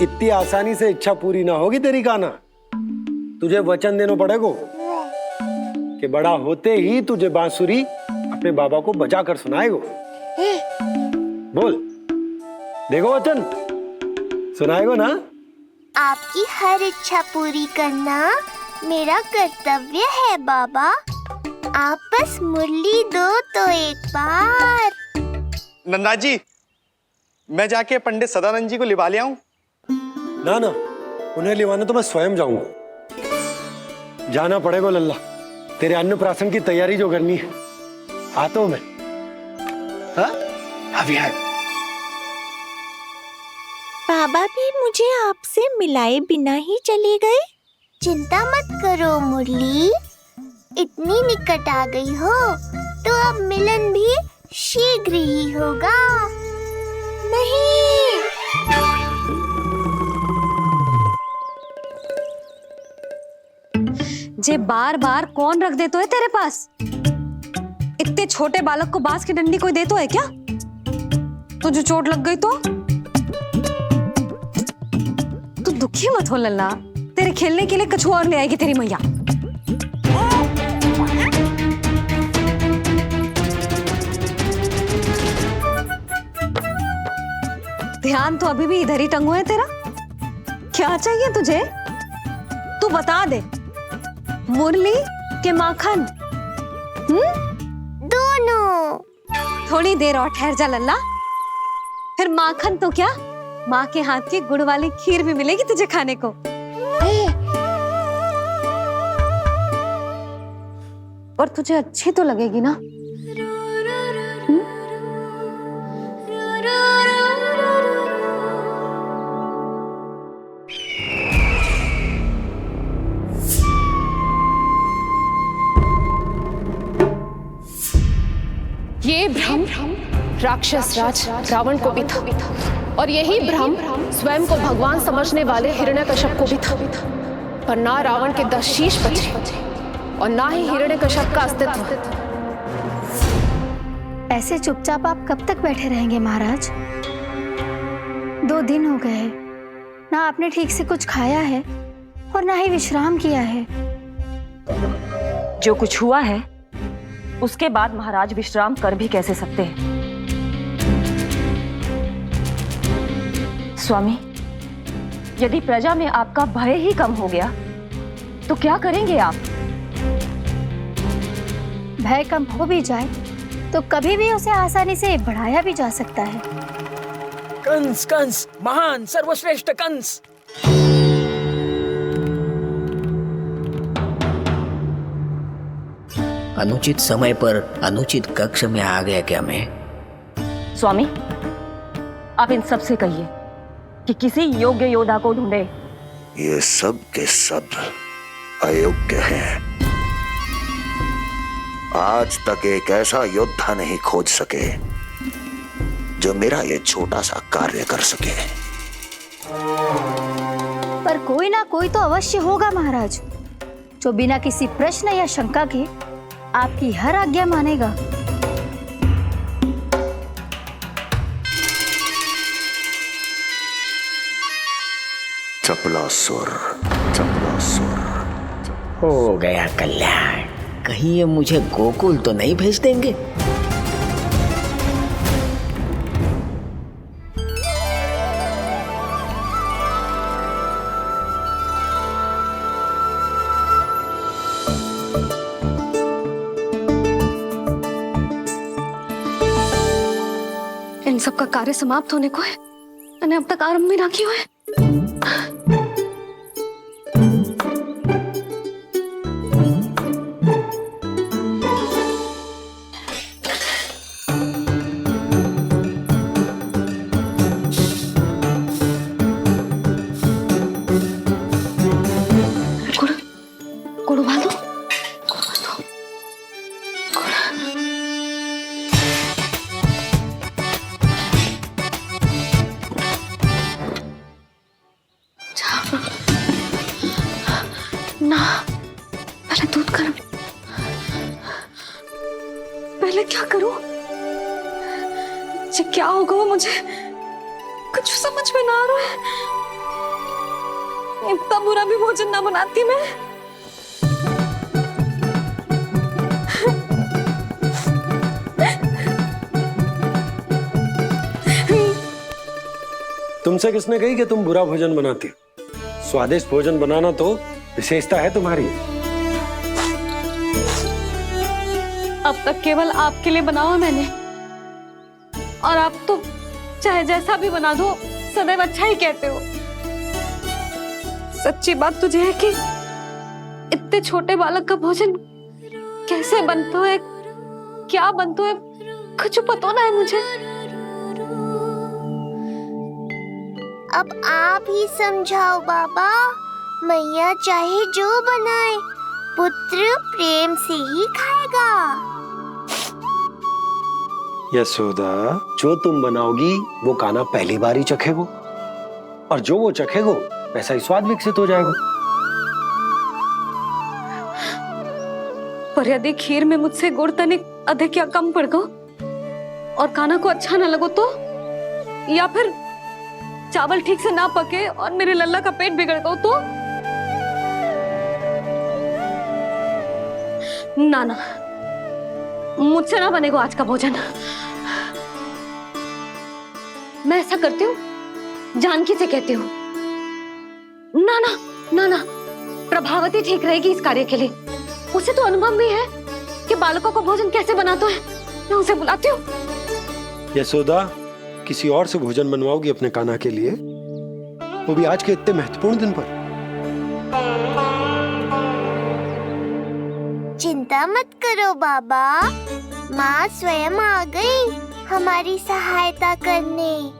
इतनी आसानी से इच्छा पूरी ना होगी तेरी काना। तुझे वचन देना पड़ेगा कि बड़ा होते ही तुझे बांसुरी अपने बाबा को बजा कर सुनाएगा। बोल, देखो वचन सुनाएगा ना। आपकी हर इच्छा पूरी करना मेरा कर्तव्य है बाबा। आप बस मुरली दो तो एक बार। नंदा जी, मैं जाके पंडित सदानंद जी को लिवा ले आऊं? ना ना, उन्हें लिवाने तो मैं स्वयं जाऊंगा। जाना पड़ेगा लल्ला, तेरे अन्नप्राशन की तैयारी जो करनी है। आता हूं मैं। हाँ अभी आए। बाबा भी मुझे आपसे मिलाए बिना ही चले गए। चिंता मत करो मुरली, इतनी निकट आ गई हो तो अब मिलन भी शीघ्र ही होगा। नहीं, जे बार बार कौन रख दे तो है तेरे पास? इतने छोटे बालक को बांस की डंडी कोई दे तो है क्या? तुझे चोट लग गई तो? तू दुखी मत हो लल्ला, तेरे खेलने के लिए कछुआ और ले आएगी तेरी मैया। ध्यान तो अभी भी इधर ही टंगो है तेरा। क्या चाहिए तुझे? तू बता दे, मुरली के माखन? दोनों। थोड़ी देर और ठहर जा लल्ला, फिर माखन तो क्या, माँ के हाथ की गुड़ वाली खीर भी मिलेगी तुझे खाने को। और तुझे अच्छी तो लगेगी ना? ये भ्रम राक्षस राज रावण को भी था, और यही भ्रम स्वयं को भगवान समझने वाले हिरण्यकश्यप को भी था। पर ना रावण के 10 शीश बचे और ना ही हिरण्यकश्यप का अस्तित्व। ऐसे चुपचाप आप कब तक बैठे रहेंगे महाराज? 2 दिन हो गए, ना आपने ठीक से कुछ खाया है और ना ही विश्राम किया है। जो कुछ हुआ है उसके बाद महाराज विश्राम कर भी कैसे सकते हैं? स्वामी, यदि प्रजा में आपका भय ही कम हो गया तो क्या करेंगे आप? भय कम हो भी जाए तो कभी भी उसे आसानी से बढ़ाया भी जा सकता है। कंस कंस, महान सर्वश्रेष्ठ कंस। अनुचित समय पर अनुचित कक्ष में आ गया क्या मैं? स्वामी, आप इन सब से कहिए कि किसी योग्य योद्धा को ढूंढे। ये सब के सब अयोग्य हैं। आज तक एक ऐसा योद्धा नहीं खोज सके जो मेरा ये छोटा सा कार्य कर सके। पर कोई ना कोई तो अवश्य होगा महाराज, जो बिना किसी प्रश्न या शंका के आपकी हर आज्ञा मानेगा। चपलासुर, चपलासुर। हो गया कल्याण। कहीं ये मुझे गोकुल तो नहीं भेज देंगे? इन सब का कार्य समाप्त होने को है, मैंने अब तक आरंभ भी ना किया है। गुड़ उबाल दो। ना, पहले दूध गर्म। पहले क्या करूं? क्या होगा वो मुझे? कुछ समझ में ना आ रहा है। इतना बुरा भी भोजन ना बनाती मैं। तुमसे किसने कही कि तुम बुरा भोजन बनाती हो? स्वादिष्ट भोजन बनाना तो विशेषता है तुम्हारी। अब तक केवल आपके लिए बनाओ मैंने, और आप तो चाहे जैसा भी बना दो सदैव अच्छा ही कहते हो। सच्ची बात तुझे है कि इतने छोटे बालक का भोजन कैसे बनता है, क्या बनता है, कुछ पता ना है मुझे। अब आप ही समझाओ बाबा। मैया चाहे जो बनाए, पुत्र प्रेम से ही खाएगा। यशोदा, जो तुम बनाओगी वो कान्हा पहली बार ही चखेगो, और जो वो चखेगो वैसा ही स्वाद विकसित हो जाएगा। पर यदि खीर में मुझसे गुड़ तनिक अधिक या कम पड़ गो और कान्हा को अच्छा ना लगो तो, या फिर चावल ठीक से ना पके और मेरे लल्ला का पेट बिगड़ गो तो? ना ना, मुझसे ना बनेगा आज का भोजन। मैं ऐसा करती हूँ, जानकी से कहती हूँ। ना ना ना ना, प्रभावती ठीक रहेगी इस कार्य के लिए। उसे तो अनुभव भी है कि बालकों को भोजन कैसे बनाते हैं। मैं उसे बुलाती हूँ। यशोदा, किसी और से भोजन बनवाओगी अपने कान्हा के लिए, वो भी आज के इतने महत्वपूर्ण दिन पर? चिंता मत करो बाबा, माँ स्वयं आ गई हमारी सहायता करने।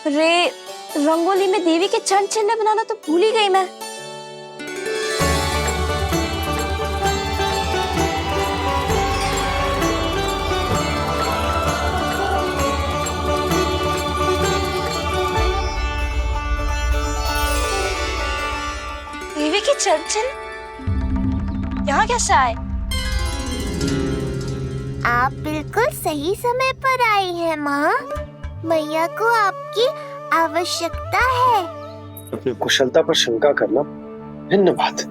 रे, रंगोली में देवी के चरण चिन्ह बनाना तो भूल ही गई मैं। देवी के चरण चिन्ह यहाँ कैसे आए? आप बिल्कुल सही समय पर आई हैं माँ। मैया को आपकी आवश्यकता है। अपनी कुशलता पर शंका करना भिन्न बात है,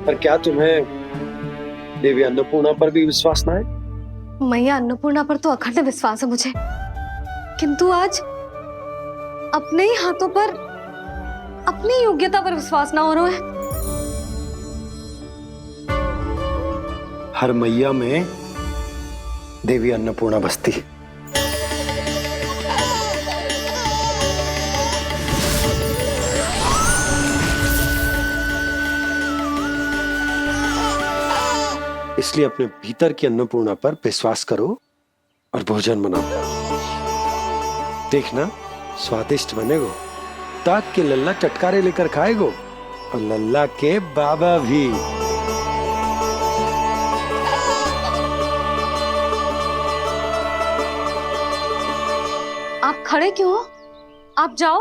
पर क्या तुम्हें देवी अन्नपूर्णा पर भी विश्वास ना है? मैया अन्नपूर्णा पर तो अखंड विश्वास है मुझे, किंतु आज अपने ही हाथों पर अपनी योग्यता पर विश्वास ना हो रहा है। हर मैया में देवी अन्नपूर्णा बसती है। इसलिए अपने भीतर की अन्नपूर्णा पर विश्वास करो और भोजन बनाओ। देखना स्वादिष्ट बनेगो, ताक के लल्ला चटकारे लेकर खाएगो, और लल्ला के बाबा भी। आप खड़े क्यों हो? आप जाओ,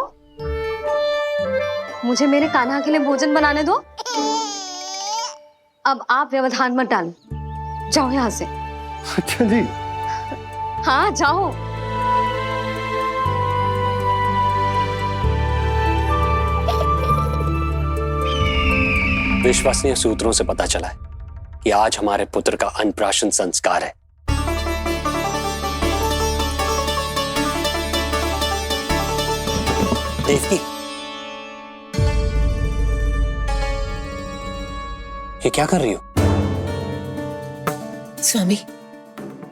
मुझे मेरे कान्हा के लिए भोजन बनाने दो। अब आप व्यवधान मत डालो, जाओ यहाँ से। अच्छा जी। हाँ जाओ। विश्वसनीय सूत्रों से पता चला है कि आज हमारे पुत्र का अन्नप्राशन संस्कार है। देवकी, ये क्या कर रही हो? स्वामी,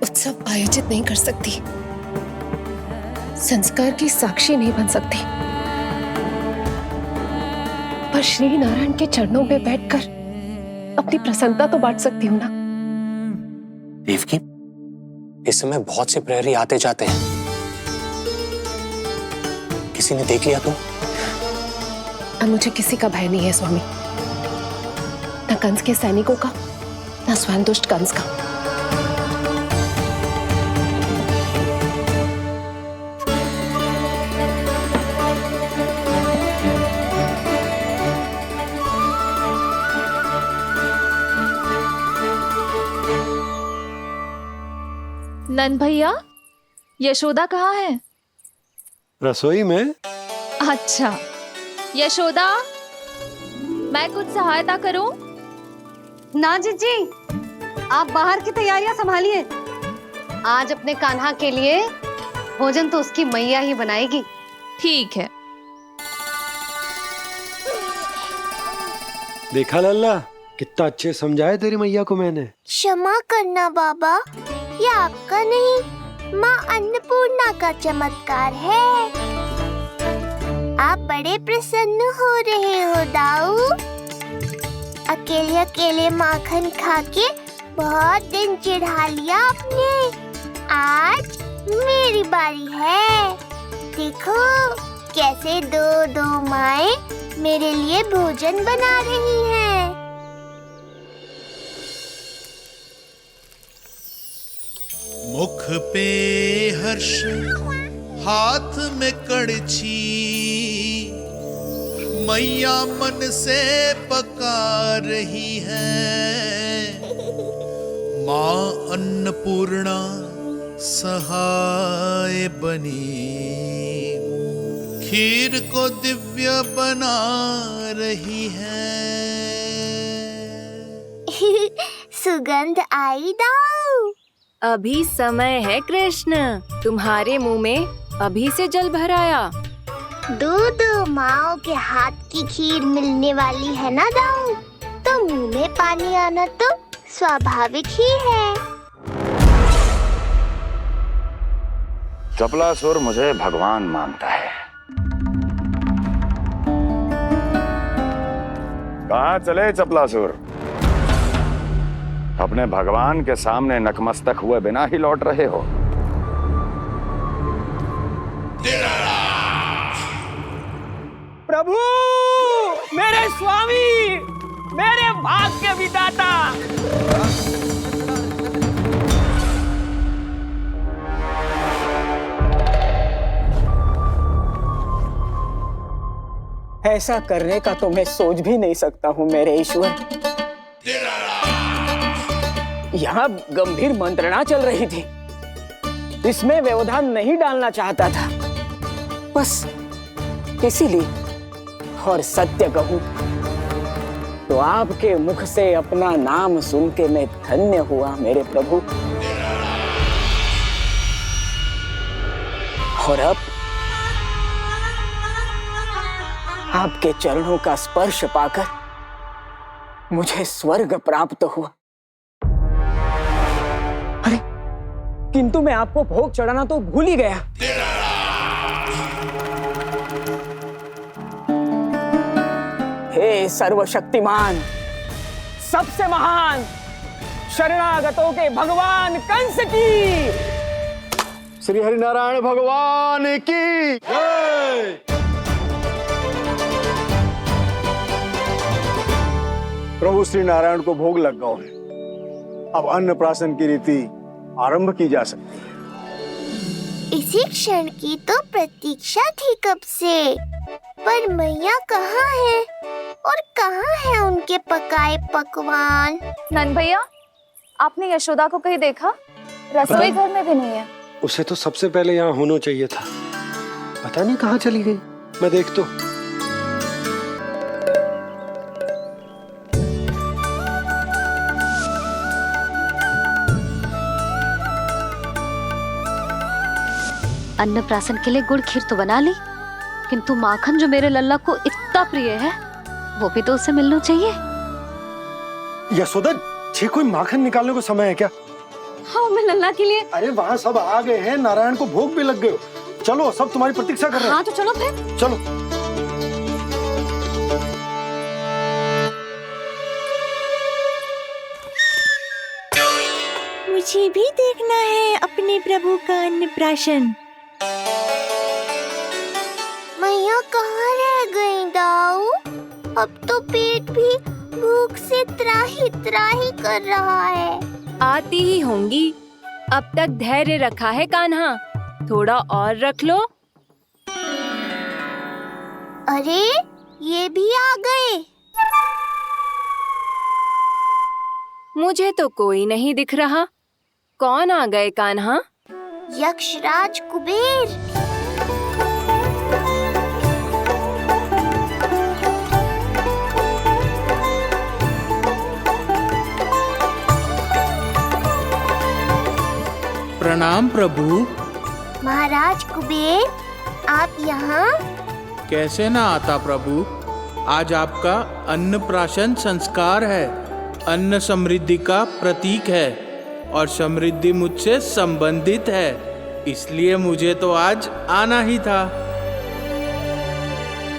उत्सव आयोजित नहीं कर सकती। संस्कार की साक्षी नहीं बन सकती, पर श्री नारायण के चरणों में बैठकर अपनी प्रसन्नता तो बांट सकती हूँ ना। देवकी, इस समय बहुत से प्रहरी आते जाते हैं, किसी ने देख लिया तो? अब मुझे किसी का भय नहीं है स्वामी, न कंस के सैनिकों का, न स्वयं दुष्ट कंस का। नन भैया, यशोदा कहाँ है? रसोई में। अच्छा, यशोदा, मैं कुछ सहायता करूं? ना जीजी, आप बाहर की तैयारियां संभालिए। आज अपने कान्हा के लिए भोजन तो उसकी मैया ही बनाएगी। ठीक है। देखा लल्ला, कितना अच्छे समझाया तेरी मैया को मैंने। क्षमा करना बाबा, ये आपका नहीं, माँ अन्नपूर्णा का चमत्कार है। आप बड़े प्रसन्न हो रहे हो दाऊ। अकेले अकेले माखन खा के बहुत दिन चिढ़ा लिया आपने। आज मेरी बारी है। देखो कैसे दो दो माएं मेरे लिए भोजन बना रही हैं। मुख पे हर्ष, हाथ में कड़छी, मैया मन से पका रही है। माँ अन्नपूर्णा सहाय बनी, खीर को दिव्य बना रही है। सुगंध आई दाऊ। अभी समय है कृष्ण, तुम्हारे मुंह में अभी से जल भराया। दो माओ के हाथ की खीर मिलने वाली है ना दाऊ, तो मुंह में पानी आना तो स्वाभाविक ही है। चपलासुर मुझे भगवान मानता है। कहाँ चले चपलासुर? अपने भगवान के सामने नतमस्तक हुए बिना ही लौट रहे हो। प्रभु, मेरे स्वामी, मेरे भाग्य विधाता। ऐसा करने का तो मैं सोच भी नहीं सकता हूँ मेरे ईश्वर। यहाँ गंभीर मंत्रणा चल रही थी, इसमें व्यवधान नहीं डालना चाहता था, बस इसीलिए। और सत्य कहूं तो आपके मुख से अपना नाम सुन के मैं धन्य हुआ मेरे प्रभु। और अब आपके चरणों का स्पर्श पाकर मुझे स्वर्ग प्राप्त हुआ। अरे किंतु मैं आपको भोग चढ़ाना तो भूल ही गया। हे सर्वशक्तिमान, सबसे महान, शरणागतों के भगवान कंस की, श्री हरिनारायण भगवान की जय। प्रभु श्री नारायण को भोग लग गया है, अब अन्नप्राशन की रीति आरंभ की जा सकती है। इसी क्षण की तो प्रतीक्षा थी कब से, पर मैया कहाँ है और कहाँ है उनके पकाए पकवान? नन भैया, आपने यशोदा को कहीं देखा? रसोई घर में भी नहीं है। उसे तो सबसे पहले यहाँ होना चाहिए था, पता नहीं कहाँ चली गई। मैं देख तो। अन्नप्राशन के लिए गुड़ खीर तो बना ली, किंतु माखन जो मेरे लल्ला को इतना प्रिय है, वो भी तो उसे मिलना चाहिए। यशोदा, ये कोई माखन निकालने को समय है क्या? हाँ, मैं लल्ला के लिए। अरे वहाँ सब आ गए हैं, नारायण को भोग भी लग गए, चलो, सब तुम्हारी प्रतीक्षा कर रहे हैं। हाँ तो चलो फिर। चलो। मुझे भी देखना है अपने प्रभु का अन्नप्राशन। मैया कहाँ रह गई दाऊ? अब तो पेट भी भूख से त्राही त्राही कर रहा है। आती ही होंगी। अब तक धैर्य रखा है कान्हा, थोड़ा और रख लो। अरे ये भी आ गए। मुझे तो कोई नहीं दिख रहा। कौन आ गए कान्हा? यक्षराज कुबेर। प्रणाम प्रभु। महाराज कुबेर, आप यहाँ? कैसे ना आता प्रभु। आज आपका अन्नप्राशन संस्कार है। अन्न समृद्धि का प्रतीक है और समृद्धि मुझसे संबंधित है, इसलिए मुझे तो आज आना ही था।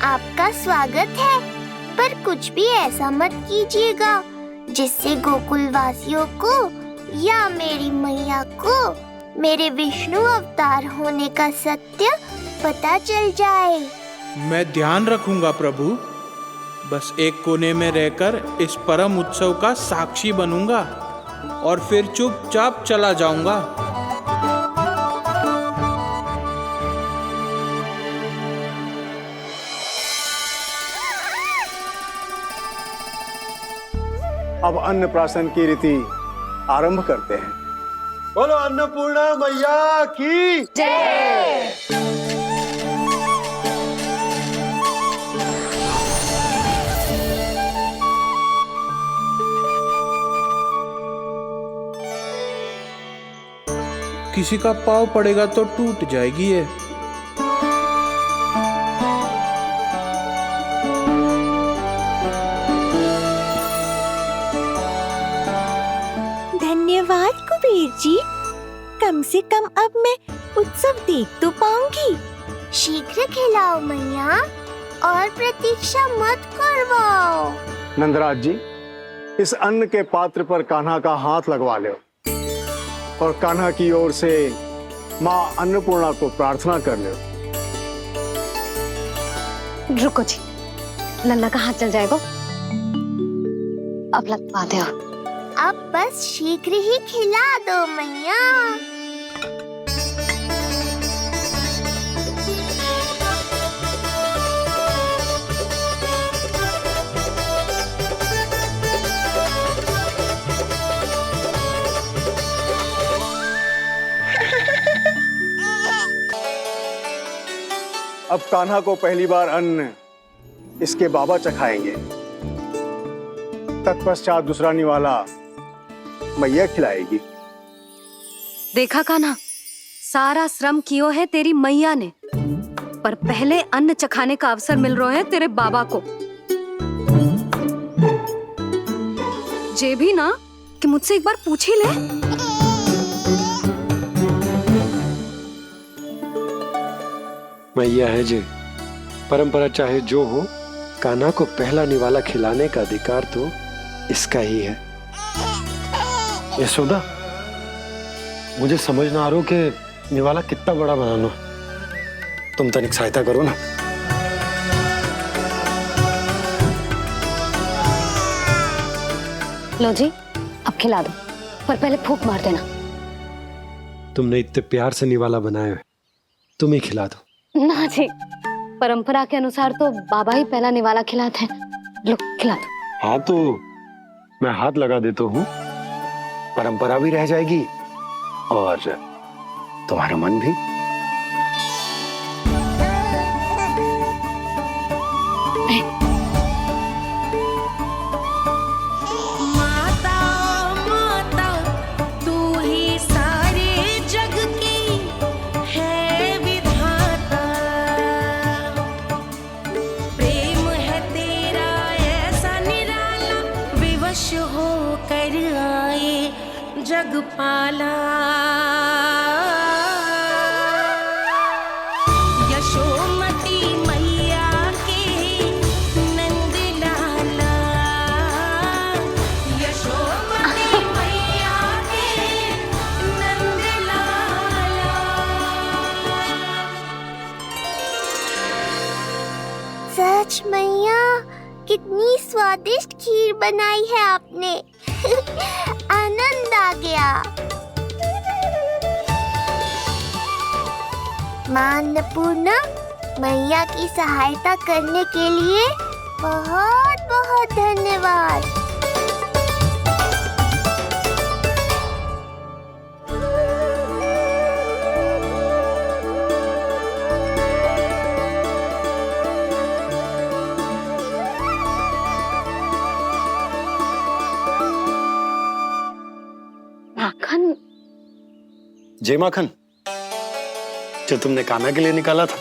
आपका स्वागत है, पर कुछ भी ऐसा मत कीजिएगा जिससे गोकुल वासियों को या मेरी मैया को मेरे विष्णु अवतार होने का सत्य पता चल जाए। मैं ध्यान रखूंगा प्रभु। बस एक कोने में रहकर इस परम उत्सव का साक्षी बनूंगा और फिर चुपचाप चला जाऊंगा। अब अन्नप्राशन की रीति आरंभ करते हैं। बोलो अन्नपूर्णा मैया की जय। किसी का पाँव पड़ेगा तो टूट जाएगी ये। धन्यवाद कुबेर जी, कम से कम अब मैं उत्सव देख तो पाऊंगी। शीघ्र खिलाओ मैया और प्रतीक्षा मत करवाओ। नंदराज जी, इस अन्न के पात्र पर कान्हा का हाथ लगवा लो और कान्हा की ओर से माँ अन्नपूर्णा को प्रार्थना कर लो। रुको जी, लल्ला का हाथ चल जाएगा। अब लगवाते हो। अब बस शीघ्र ही खिला दो मैया। अब कान्हा को पहली बार अन्न इसके बाबा चखाएंगे। तत्पश्चात दूसरा निवाला मैया खिलाएगी। देखा कान्हा, सारा श्रम कियो है तेरी मैया ने, पर पहले अन्न चखाने का अवसर मिल रहा है तेरे बाबा को। जे भी ना कि मुझसे एक बार पूछ ही ले। मैया है जे, परंपरा चाहे जो हो, कान्हा को पहला निवाला खिलाने का अधिकार तो इसका ही है। यशोदा, मुझे समझ ना आ रहा कि निवाला कितना बड़ा बनाना। तुम तनिक सहायता करो ना। लो जी, अब खिला दो, पर पहले फूंक मार देना। तुमने इतने प्यार से निवाला बनाया है, तुम ही खिला दो। ना जी, परंपरा के अनुसार तो बाबा ही पहला निवाला खिलाते हैं। लो खिला दो। हाँ तो मैं हाथ लगा देता हूँ, परंपरा भी रह जाएगी और तुम्हारा मन भी। माता माता तू ही सारे जग की है विधाता, प्रेम है तेरा ऐसा निराला, विवश हो कर आए जग पाला। सच मैया, कितनी स्वादिष्ट खीर बनाई है आपने। आनंद आ गया। माँ अन्नपूर्णा, मैया की सहायता करने के लिए बहुत बहुत धन्यवाद। माखन? जे माखन जो तुमने कान्हा के लिए निकाला था।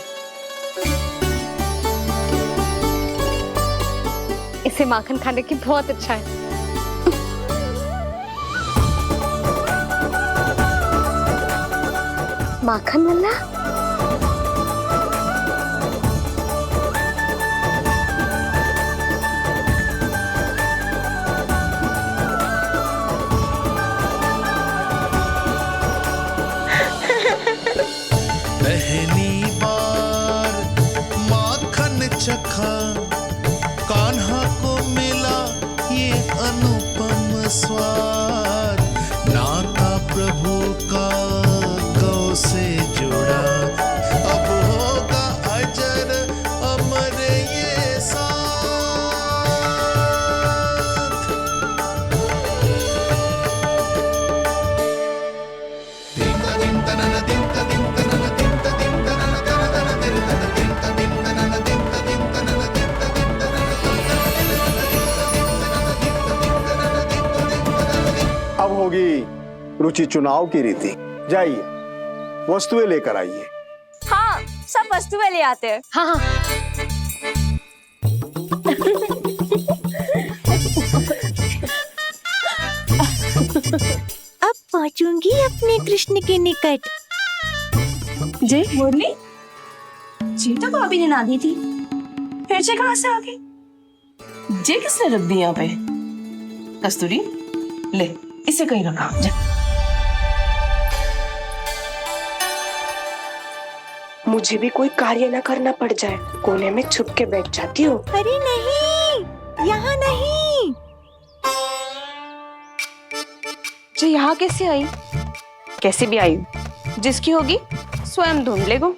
इसे माखन खाने की बहुत अच्छा है। माखन वाला? पहली बार माखन चखा, कान्हा को मिला ये अनुपम स्वाद। नाता प्रभु का गौ से जुड़ा, अब होगा अजर अमर ये साथ। अब होगी रुचि चुनाव की रीति। जाइए, वस्तुएं लेकर आइए। हाँ, सब वस्तुएं ले आते हैं। हाँ हाँ। अब पहुंचूंगी अपने कृष्ण के निकट। जय मुरली, जी तो भाभी ने ना दी थी, फिर से कहाँ से आ गई? जे किसने रख दी यहाँ पे? कस्तूरी, ले इसे कहीं रखा जा। मुझे भी कोई कार्य न करना पड़ जाए, कोने में छुप के बैठ जाती हूँ। अरे नहीं, यहाँ नहीं। जो यहाँ कैसे आई? कैसे भी आई, जिसकी होगी स्वयं ढूंढ लेगा।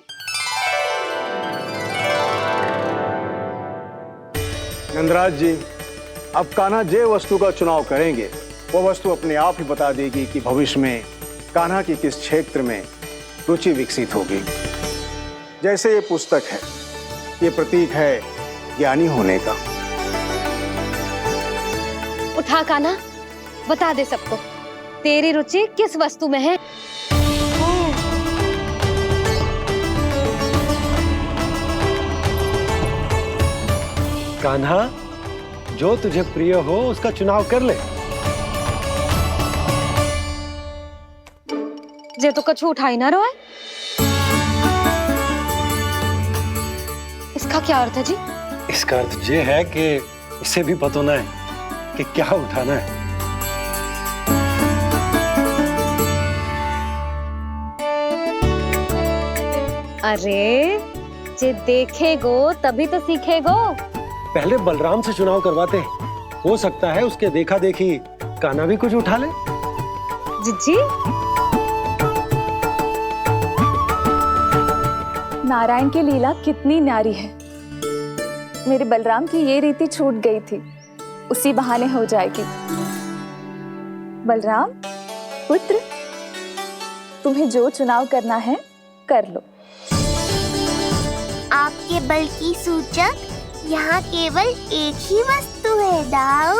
नंदराज जी, अब कान्हा जे वस्तु का चुनाव करेंगे, वो वस्तु अपने आप ही बता देगी कि भविष्य में कान्हा की किस क्षेत्र में रुचि विकसित होगी। जैसे ये पुस्तक है, ये प्रतीक है ज्ञानी होने का। उठा कान्हा, बता दे सबको तेरी रुचि किस वस्तु में है। कान्हा, जो तुझे प्रिय हो उसका चुनाव कर ले। जे तो कछु उठाई ना रोए। इसका क्या अर्थ है जी? इसका अर्थ ये है कि इसे भी पता ना है कि क्या उठाना है। अरे, जे देखेगो तभी तो सीखेगो। पहले बलराम से चुनाव करवाते हैं, हो सकता है उसके देखा देखी कान्हा भी कुछ उठा ले। जिज्जी, नारायण की लीला कितनी न्यारी है। मेरे बलराम की ये रीति छूट गई थी, उसी बहाने हो जाएगी। बलराम पुत्र, तुम्हें जो चुनाव करना है कर लो। आपके बल की सूचक यहाँ केवल एक ही वस्तु है, दाऊ।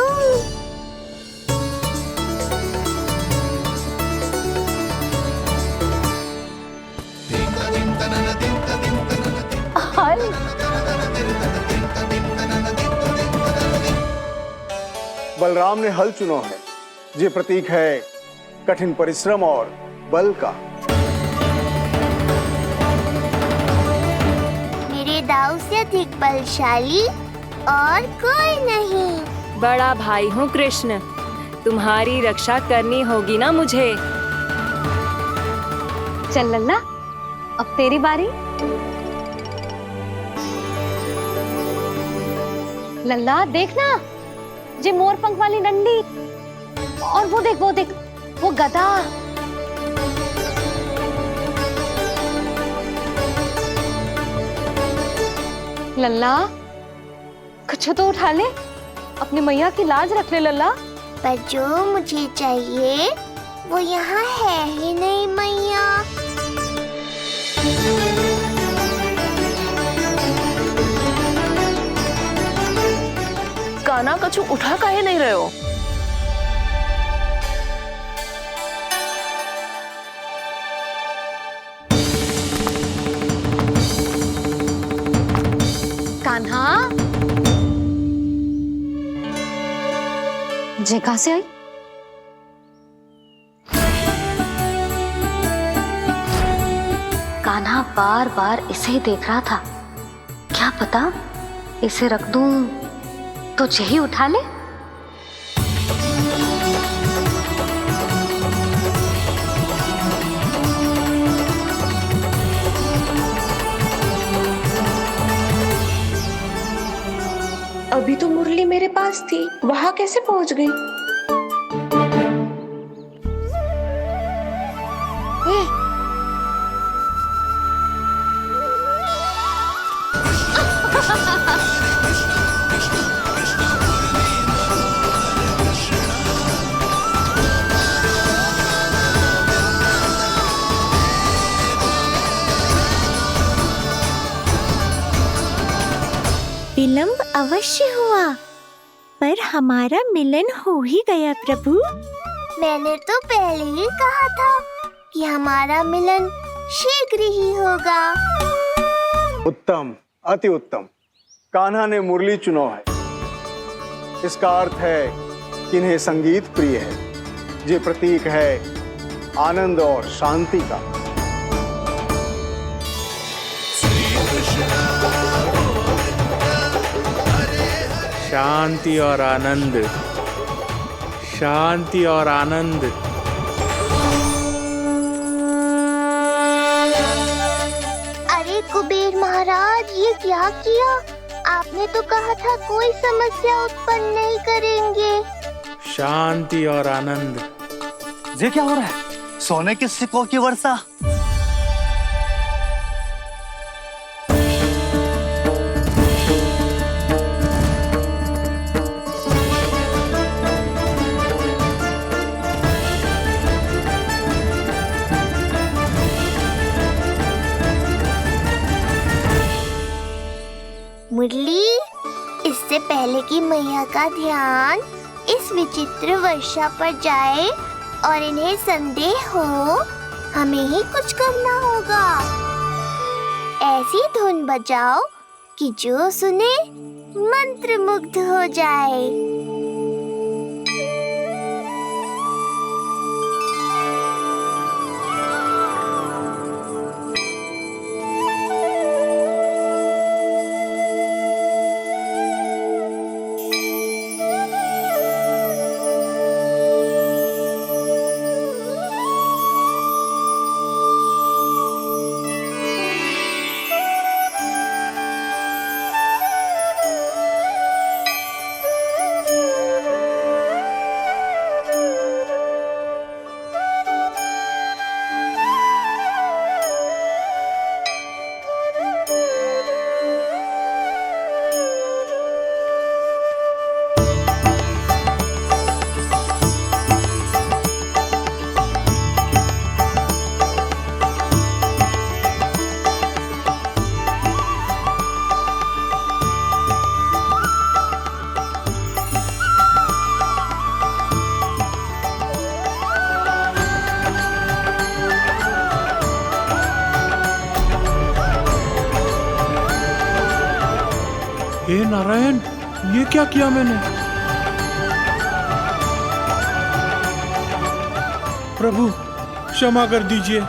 बलराम ने हल चुना है, ये प्रतीक है कठिन परिश्रम और बल का। मेरे दाऊ से अधिक बलशाली और कोई नहीं। बड़ा भाई हूँ कृष्ण, तुम्हारी रक्षा करनी होगी ना मुझे। चल लल्ला, अब तेरी बारी। लल्ला देखना, जे मोर पंख वाली डंडी, और वो देख वो गधा। लल्ला कुछ तो उठा ले, अपनी मैया की लाज रख ले लल्ला। पर जो मुझे चाहिए वो यहाँ है ही नहीं मैया। काना कछु उठा काहे नहीं रहे हो? कान्हा, जे कहां से आई? कान्हा बार बार इसे ही देख रहा था। क्या पता इसे रख दूं तो यही उठा ले। अभी तो मुरली मेरे पास थी, वहां कैसे पहुंच गई? विलंब अवश्य हुआ, पर हमारा मिलन हो ही गया प्रभु। मैंने तो पहले ही कहा था कि हमारा मिलन शीघ्र ही होगा। उत्तम, अति उत्तम। कान्हा ने मुरली चुना है, इसका अर्थ है कि इन्हें संगीत प्रिय है। ये प्रतीक है आनंद और शांति का। शांति और आनंद, शांति और आनंद। अरे कुबेर महाराज, ये क्या किया? आपने तो कहा था कोई समस्या उत्पन्न नहीं करेंगे। शांति और आनंद। ये क्या हो रहा है? सोने के सिक्कों की वर्षा। मुरली, इससे पहले कि मैया का ध्यान इस विचित्र वर्षा पर जाए और इन्हें संदेह हो, हमें ही कुछ करना होगा। ऐसी धुन बजाओ कि जो सुने मंत्रमुग्ध हो जाए। हे नारायण, ये क्या किया मैंने? प्रभु क्षमा कर दीजिए,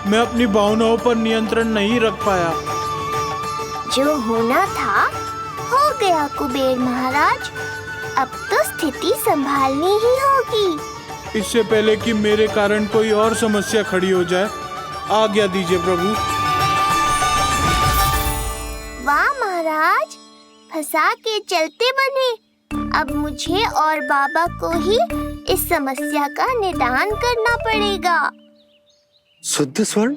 मैं अपनी भावनाओं पर नियंत्रण नहीं रख पाया। जो होना था हो गया कुबेर महाराज। अब तो स्थिति संभालनी ही होगी। इससे पहले कि मेरे कारण कोई और समस्या खड़ी हो जाए, आज्ञा दीजिए प्रभु। वाह महाराज, फंसा के चलते बने। अब मुझे और बाबा को ही इस समस्या का निदान करना पड़ेगा। शुद्ध स्वर्ण?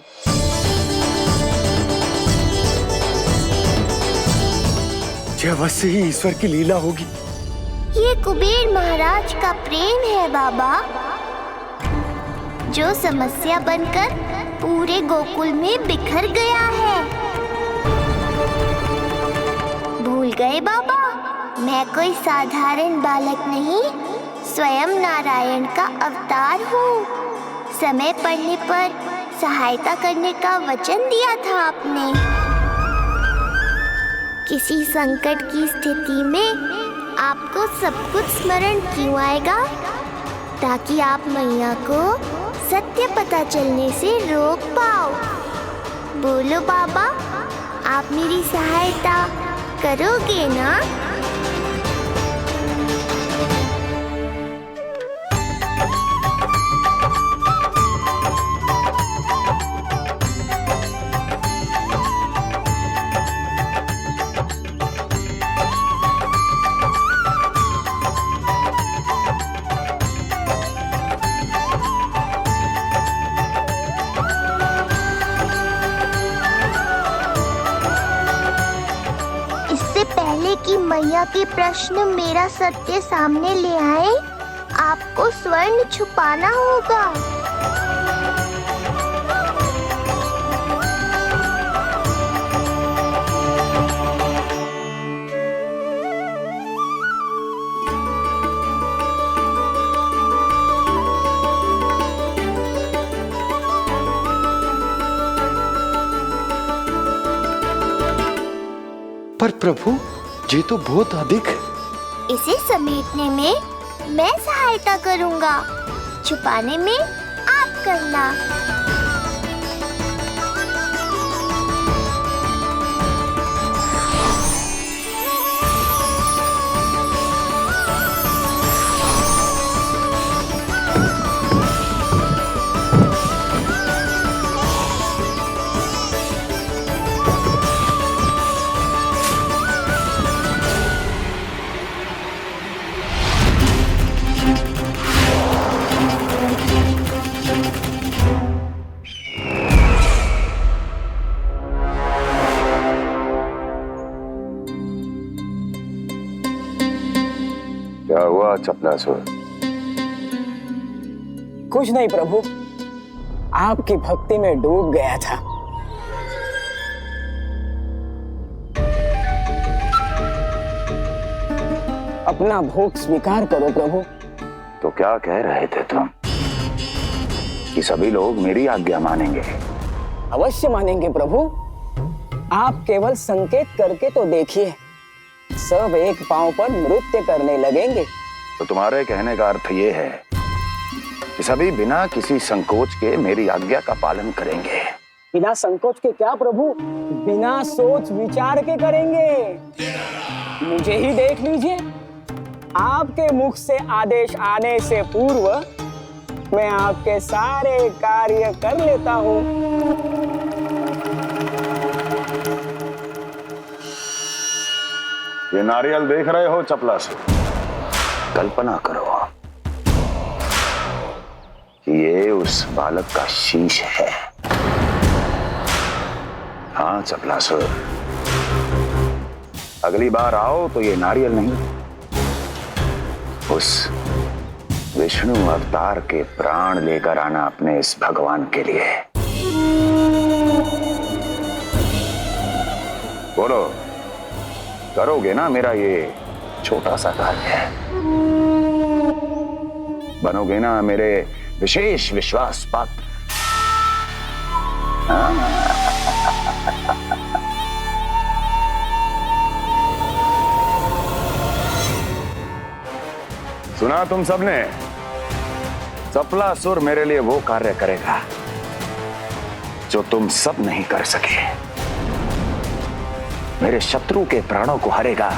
यह अवश्य ही ईश्वर की लीला होगी। ये कुबेर महाराज का प्रेम है बाबा, जो समस्या बनकर पूरे गोकुल में बिखर गया है। भूल गए बाबा, मैं कोई साधारण बालक नहीं, स्वयं नारायण का अवतार हूँ। समय पड़ने पर सहायता करने का वचन दिया था आपने। किसी संकट की स्थिति में आपको सब कुछ स्मरण क्यों आएगा? ताकि आप मैया को सत्य पता चलने से रोक पाओ। बोलो बाबा, आप मेरी सहायता करोगे ना? कि मैया के प्रश्न मेरा सत्य सामने ले आए, आपको स्वर्ण छुपाना होगा। पर प्रभु, ये तो बहुत अधिक। इसे समेटने में मैं सहायता करूंगा, छुपाने में आप करना। क्या हुआ चपलासुर? कुछ नहीं प्रभु, आपकी भक्ति में डूब गया था। अपना भोग स्वीकार करो प्रभु। तो क्या कह रहे थे तुम कि सभी लोग मेरी आज्ञा मानेंगे? अवश्य मानेंगे प्रभु। आप केवल संकेत करके तो देखिए, सब एक पांव पर नृत्य करने लगेंगे। तो तुम्हारे कहने का अर्थ ये है कि सभी बिना किसी संकोच के मेरी आज्ञा का पालन करेंगे? बिना संकोच के क्या प्रभु, बिना सोच विचार के करेंगे। मुझे ही देख लीजिए, आपके मुख से आदेश आने से पूर्व मैं आपके सारे कार्य कर लेता हूँ। ये नारियल देख रहे हो चपलासुर? कल्पना करो कि ये उस बालक का शीश है। हाँ चपलासुर, अगली बार आओ तो ये नारियल नहीं, उस विष्णु अवतार के प्राण लेकर आना अपने इस भगवान के लिए। बोलो, करोगे ना मेरा ये छोटा सा कार्य? बनोगे ना मेरे विशेष विश्वास पात्र? सुना तुम सबने? चपलासुर मेरे लिए वो कार्य करेगा जो तुम सब नहीं कर सके। मेरे शत्रु के प्राणों को हरेगा।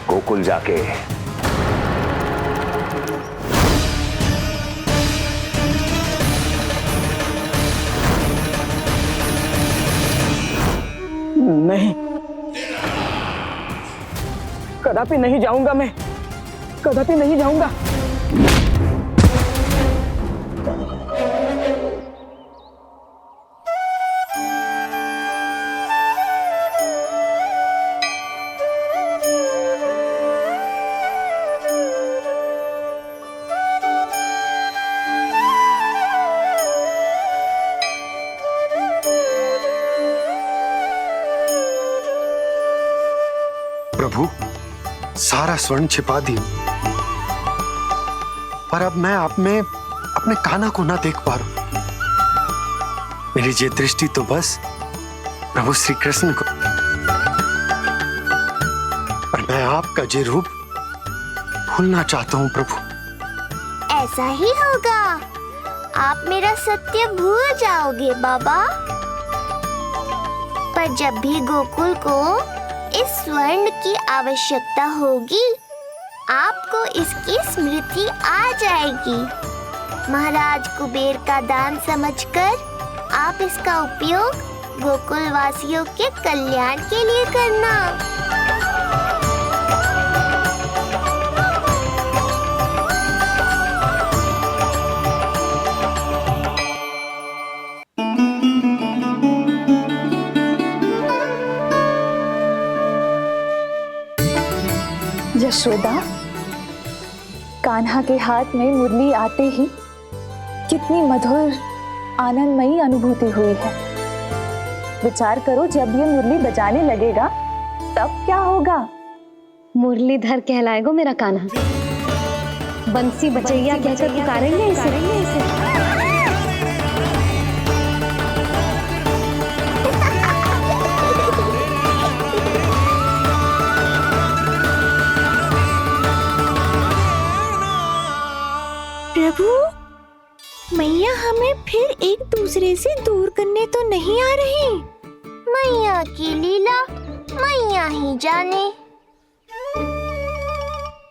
गोकुल जाके नहीं, कदापि नहीं जाऊंगा, मैं कदापि नहीं जाऊंगा। प्रभु, सारा स्वर्ण छिपा दी, पर अब मैं आप में अपने कान्हा को ना देख पा रहा हूं। मेरी ये दृष्टि तो बस प्रभु श्री कृष्ण को, पर मैं आपका ये रूप भूलना चाहता हूं प्रभु। ऐसा ही होगा, आप मेरा सत्य भूल जाओगे बाबा। पर जब भी गोकुल को इस स्वर्ण की आवश्यकता होगी, आपको इसकी स्मृति आ जाएगी। महाराज कुबेर का दान समझकर आप इसका उपयोग गोकुल वासियों के कल्याण के लिए करना। यशोदा, कान्हा के हाथ में मुरली आते ही कितनी मधुर आनंदमयी अनुभूति हुई है। विचार करो, जब ये मुरली बजाने लगेगा तब क्या होगा? मुरलीधर कहलाएगा मेरा कान्हा। बंसी बजैया कहकर पुकारेंगे इसे। प्रभु, मैया हमें फिर एक दूसरे से दूर करने तो नहीं आ रही। मैया की लीला मैया ही जाने।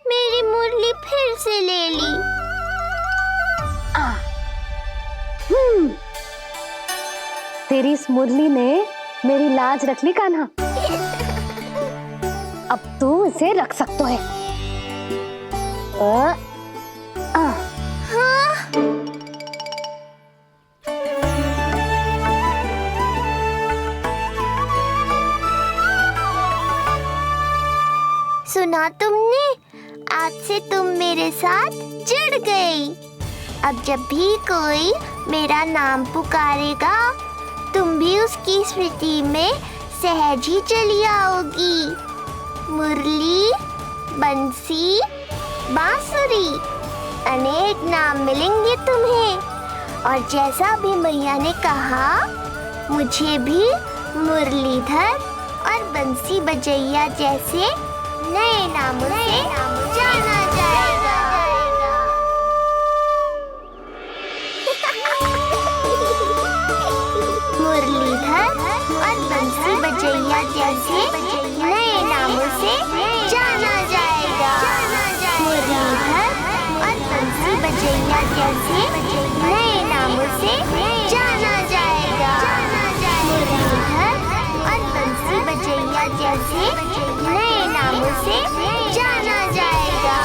मेरी मुरली फिर से ले ली। तेरी इस मुरली ने मेरी लाज रख ली कान्हा। अब तू इसे रख सकता है। हाँ? सुना तुमने? आज से तुम मेरे साथ जुड़ गई। अब जब भी कोई मेरा नाम पुकारेगा, तुम भी उसकी स्मृति में सहज ही चली आओगी। मुरली, बंसी, बांसुरी, अनेक नाम मिलेंगे तुम्हें। और जैसा भी मैया ने कहा, मुझे भी मुरलीधर और बंसी बजैया जैसे नए नामों से जाना जाएगा। मुरलीधर और बंसी बजैया जैसे नए नामों से जाना जाएगा। मुरलीधर और बंसी बजैया जैसे नए नामों से जाना जाएगा। मुरलीधर और बंसी बजैया जैसे नए नामों से जाना जाएगा।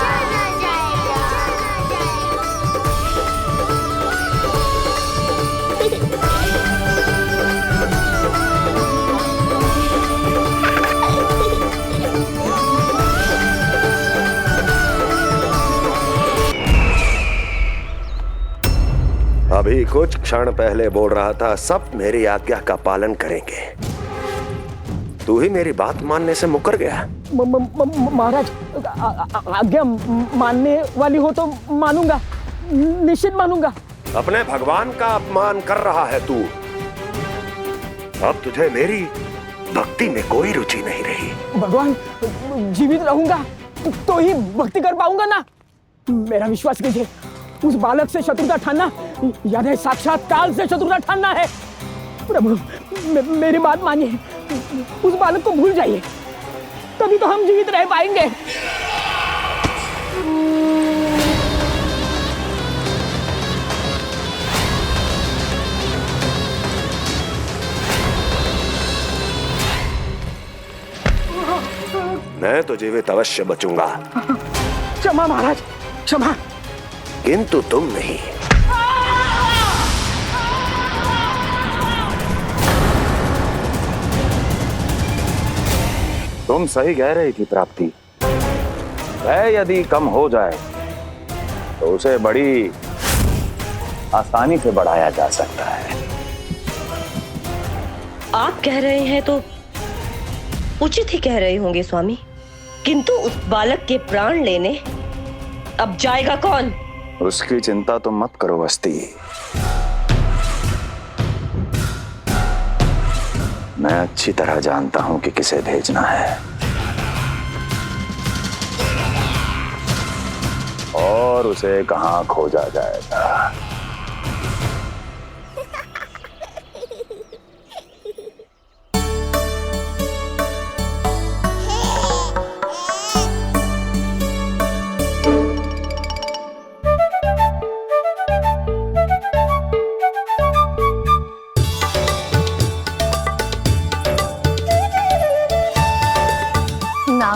अभी कुछ क्षण पहले बोल रहा था सब मेरी आज्ञा का पालन करेंगे। तू ही मेरी बात मानने से मुकर गया। महाराज, आज्ञा मानने वाली हो तो मानूंगा, निश्चित मानूंगा। अपने भगवान का अपमान कर रहा है तू। अब तुझे मेरी भक्ति में कोई रुचि नहीं रही। भगवान, जीवित रहूंगा तो ही भक्ति कर पाऊंगा ना। मेरा विश्वास कीजिए, उस बालक से शत्रुता ठानना याद है, साक्षात काल से शत्रुता ठानना है। प्रभु, मेरी बात मानिए, उस बालक को भूल जाइए, तभी तो हम जीवित रह पाएंगे। मैं तो जीवित अवश्य बचूंगा, क्षमा महाराज, क्षमा। किंतु तुम नहीं। तुम सही कह रही थी प्राप्ति। भय यदि कम हो जाए तो उसे बड़ी आसानी से बढ़ाया जा सकता है। आप कह रहे हैं तो उचित ही कह रहे होंगे स्वामी, किंतु उस बालक के प्राण लेने अब जाएगा कौन? उसकी चिंता तो मत करो वस्ती। मैं अच्छी तरह जानता हूं कि किसे भेजना है और उसे कहां खोजा जाएगा।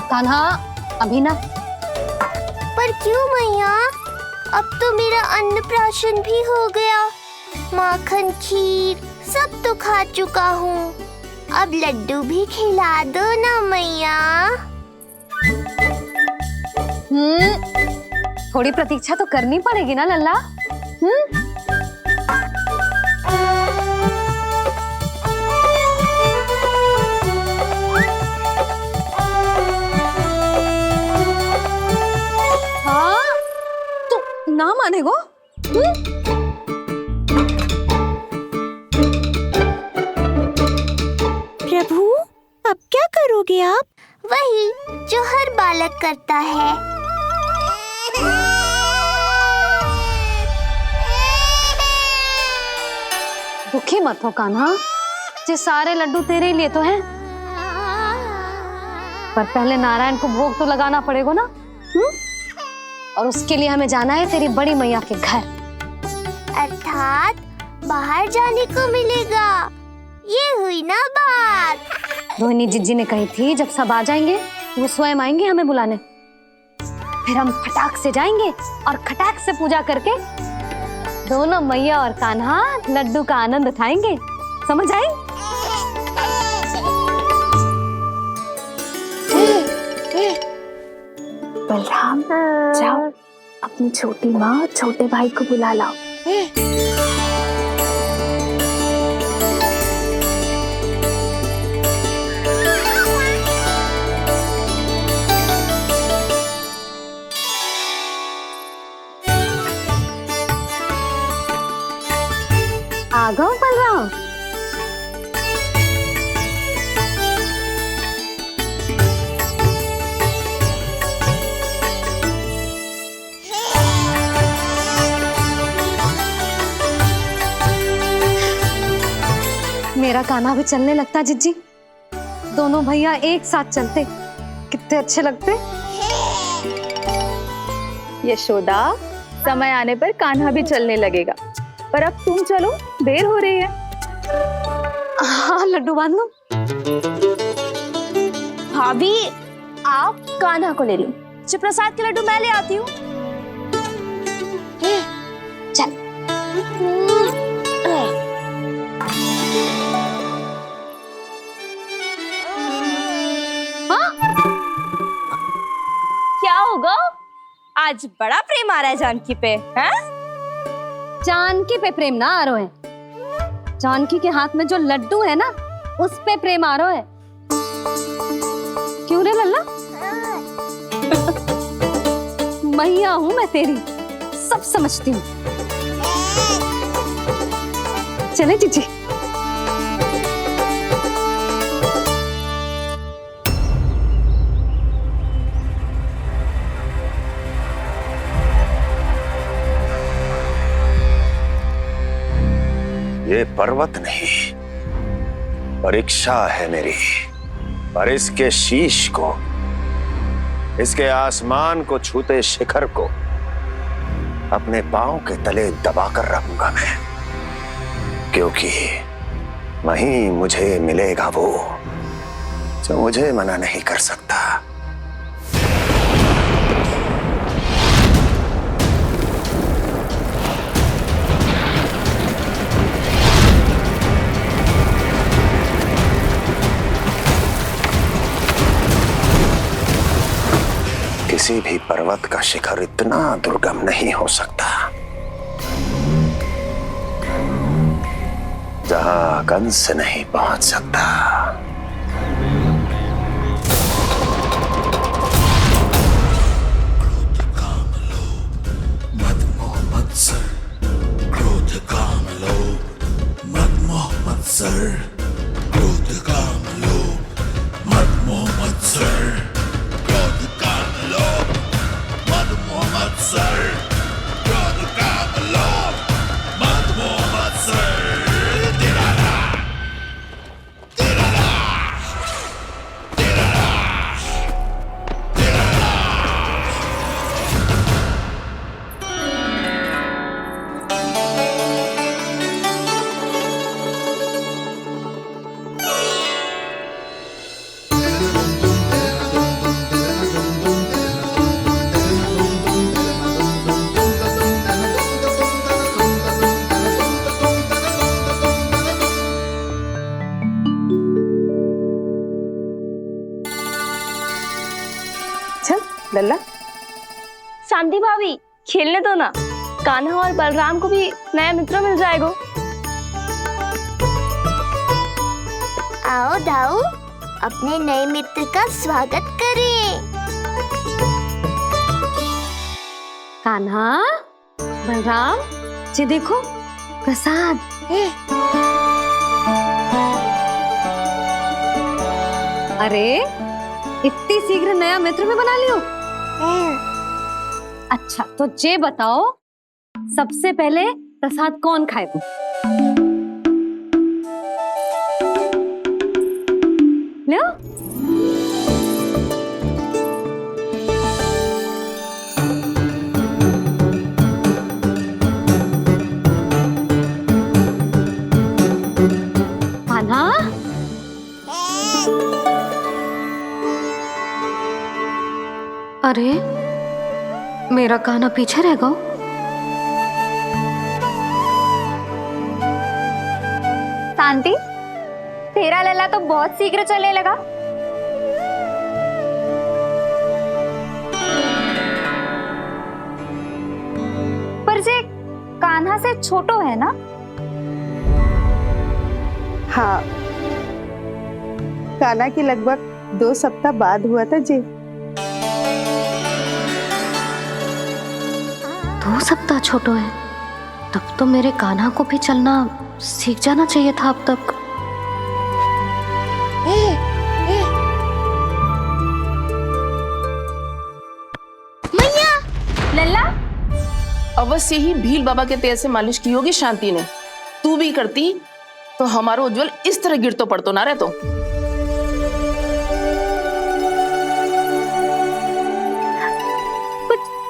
कान्हा, अभी ना। पर क्यों मैया? अब तो मेरा अन्नप्राशन भी हो गया। माखन खीर सब तो खा चुका हूँ। अब लड्डू भी खिला दो ना मैया। थोड़ी प्रतीक्षा तो करनी पड़ेगी ना लल्ला। ना मानेगो? प्रभु, अब क्या करोगे आप? वही जो हर बालक करता है। दुखी मत हो कान्हा, ये सारे लड्डू तेरे लिए तो हैं। पर पहले नारायण को भोग तो लगाना पड़ेगा ना। और उसके लिए हमें जाना है तेरी बड़ी मैया के घर। अर्थात बाहर जाने को मिलेगा, ये हुई ना बात। रोहिणी जिज्जी ने कही थी जब सब आ जाएंगे वो स्वयं आएंगे हमें बुलाने। फिर हम फटाक से जाएंगे और खटाक से पूजा करके दोनों मैया और कान्हा लड्डू का आनंद उठाएंगे। समझ आई? बलराम, जाओ अपनी छोटी माँ और छोटे भाई को बुला लाओ। आ गओ बलराम। मेरा कान्हा भी चलने लगता जिज्जी। दोनों भैया एक साथ चलते कितने अच्छे लगते। यशोदा, समय आने पर कान्हा भी चलने लगेगा, पर अब तुम चलो, देर हो रही है। हाँ, लड्डू बांध लो। भाभी, आप कान्हा को ले लो, शिवप्रसाद के लड्डू मैं ले आती हूँ। चल। क्या होगा? आज बड़ा प्रेम आ रहा है जानकी पे, हैं? जानकी पे प्रेम ना आ रहा है, जानकी के हाथ में जो लड्डू है ना उस पे प्रेम आ रहा है। क्यों रे लल्ला? मैया हूं मैं तेरी, सब समझती हूँ। चले जीजी। ये पर्वत नहीं, परीक्षा है मेरी। पर इसके शीश को, इसके आसमान को छूते शिखर को अपने पांव के तले दबाकर रखूंगा मैं, क्योंकि वहीं मुझे मिलेगा वो जो मुझे मना नहीं कर सकता। किसी भी पर्वत का शिखर इतना दुर्गम नहीं हो सकता जहां कंस नहीं पहुंच सकता। क्रोध काम लोभ मद मोह मत्सर, क्रोध काम लोभ मद मोह मत्सर, क्रोध काम लोभ मद मोह मत्सर, क्रोध काम लोभ मद मोह मत्सर। लल्ला, शांति भाभी खेलने दो ना, कान्हा और बलराम को भी नया मित्र मिल जाएगा। आओ दाऊ, अपने नए मित्र का स्वागत करें। कान्हा, बलराम, ये देखो प्रसाद। अरे इतनी शीघ्र नया मित्र में बना लियो? अच्छा तो ये बताओ, सबसे पहले प्रसाद कौन खाएगा? लो। कान्हा, अरे मेरा कान्हा पीछे रह गया। शांति, तेरा लल्ला तो बहुत शीघ्र चलने लगा। पर जे कान्हा से छोटो है ना? हाँ, कान्हा की लगभग 2 सप्ताह बाद हुआ था जी। 2 सप्ताह छोटो है, तब तो मेरे कान्हा को भी चलना सीख जाना चाहिए था अब तक। मैया, लल्ला, अवश्य ही भील बाबा के तेल से मालिश की होगी शांति ने। तू भी करती तो हमारा उज्जवल इस तरह गिर तो पड़तो ना रहतो।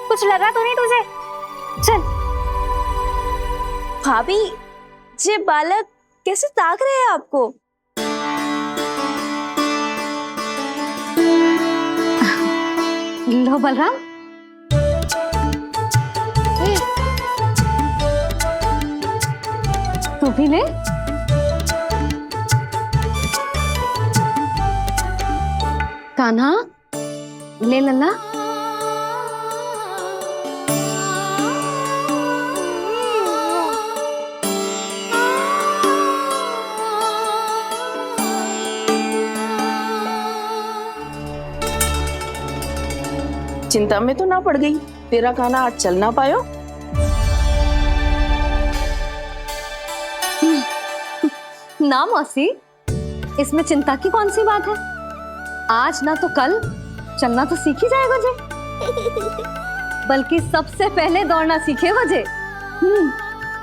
कुछ लगा तो नहीं तुझे? चल। भाभी, ये बालक कैसे ताक रहे हैं आपको? लो बलराम, तू भी ले। कान्हा, ले लल्ला। चिंता में तो ना पड़ गई, तेरा कान्हा आज चल ना पायो। ना मौसी, इसमें चिंता की कौन सी बात है? आज ना तो कल चलना तो सीख ही जाएगा जे। बल्कि सबसे पहले दौड़ना सीखेगा जे।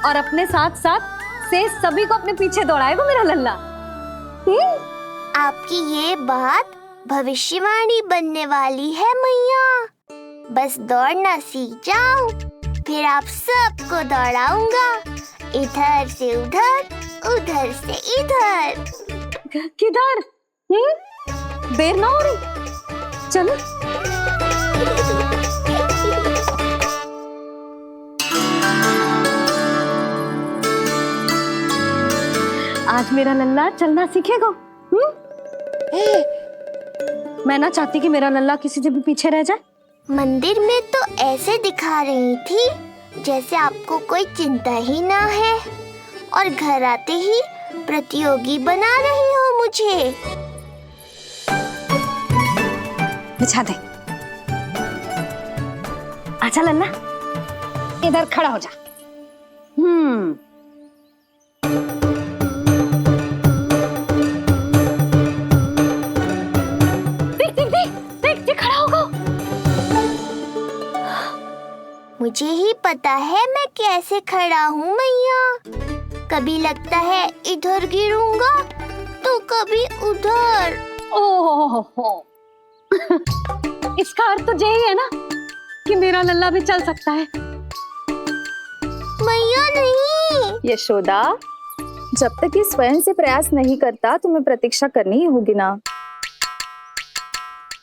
और अपने साथ साथ से सभी को अपने पीछे दौड़ाएगा मेरा लल्ला। आपकी ये बात भविष्यवाणी बनने वाली है मैया। बस दौड़ना सीख जाओ, फिर आप सबको दौड़ाऊंगा, इधर से उधर, उधर से इधर। किधर? देर ना हो रही, चलो। आज मेरा लल्ला चलना सीखेगा। मैं ना चाहती कि मेरा लल्ला किसी से भी पीछे रह जाए। मंदिर में तो ऐसे दिखा रही थी जैसे आपको कोई चिंता ही ना है, और घर आते ही प्रतियोगी बना रही हो मुझे। बिछा दे। आजा लल्ला, इधर खड़ा हो जा। देख खड़ा होगा। मुझे ही पता है मैं कैसे खड़ा हूँ मैया। कभी लगता है इधर गिरूंगा तो कभी उधर। ओहो, इसका अर्थ तो यही है ना कि मेरा लल्ला भी चल सकता है। मैया नहीं। यशोदा, जब तक ये स्वयं से प्रयास नहीं करता तुम्हें प्रतीक्षा करनी ही होगी ना।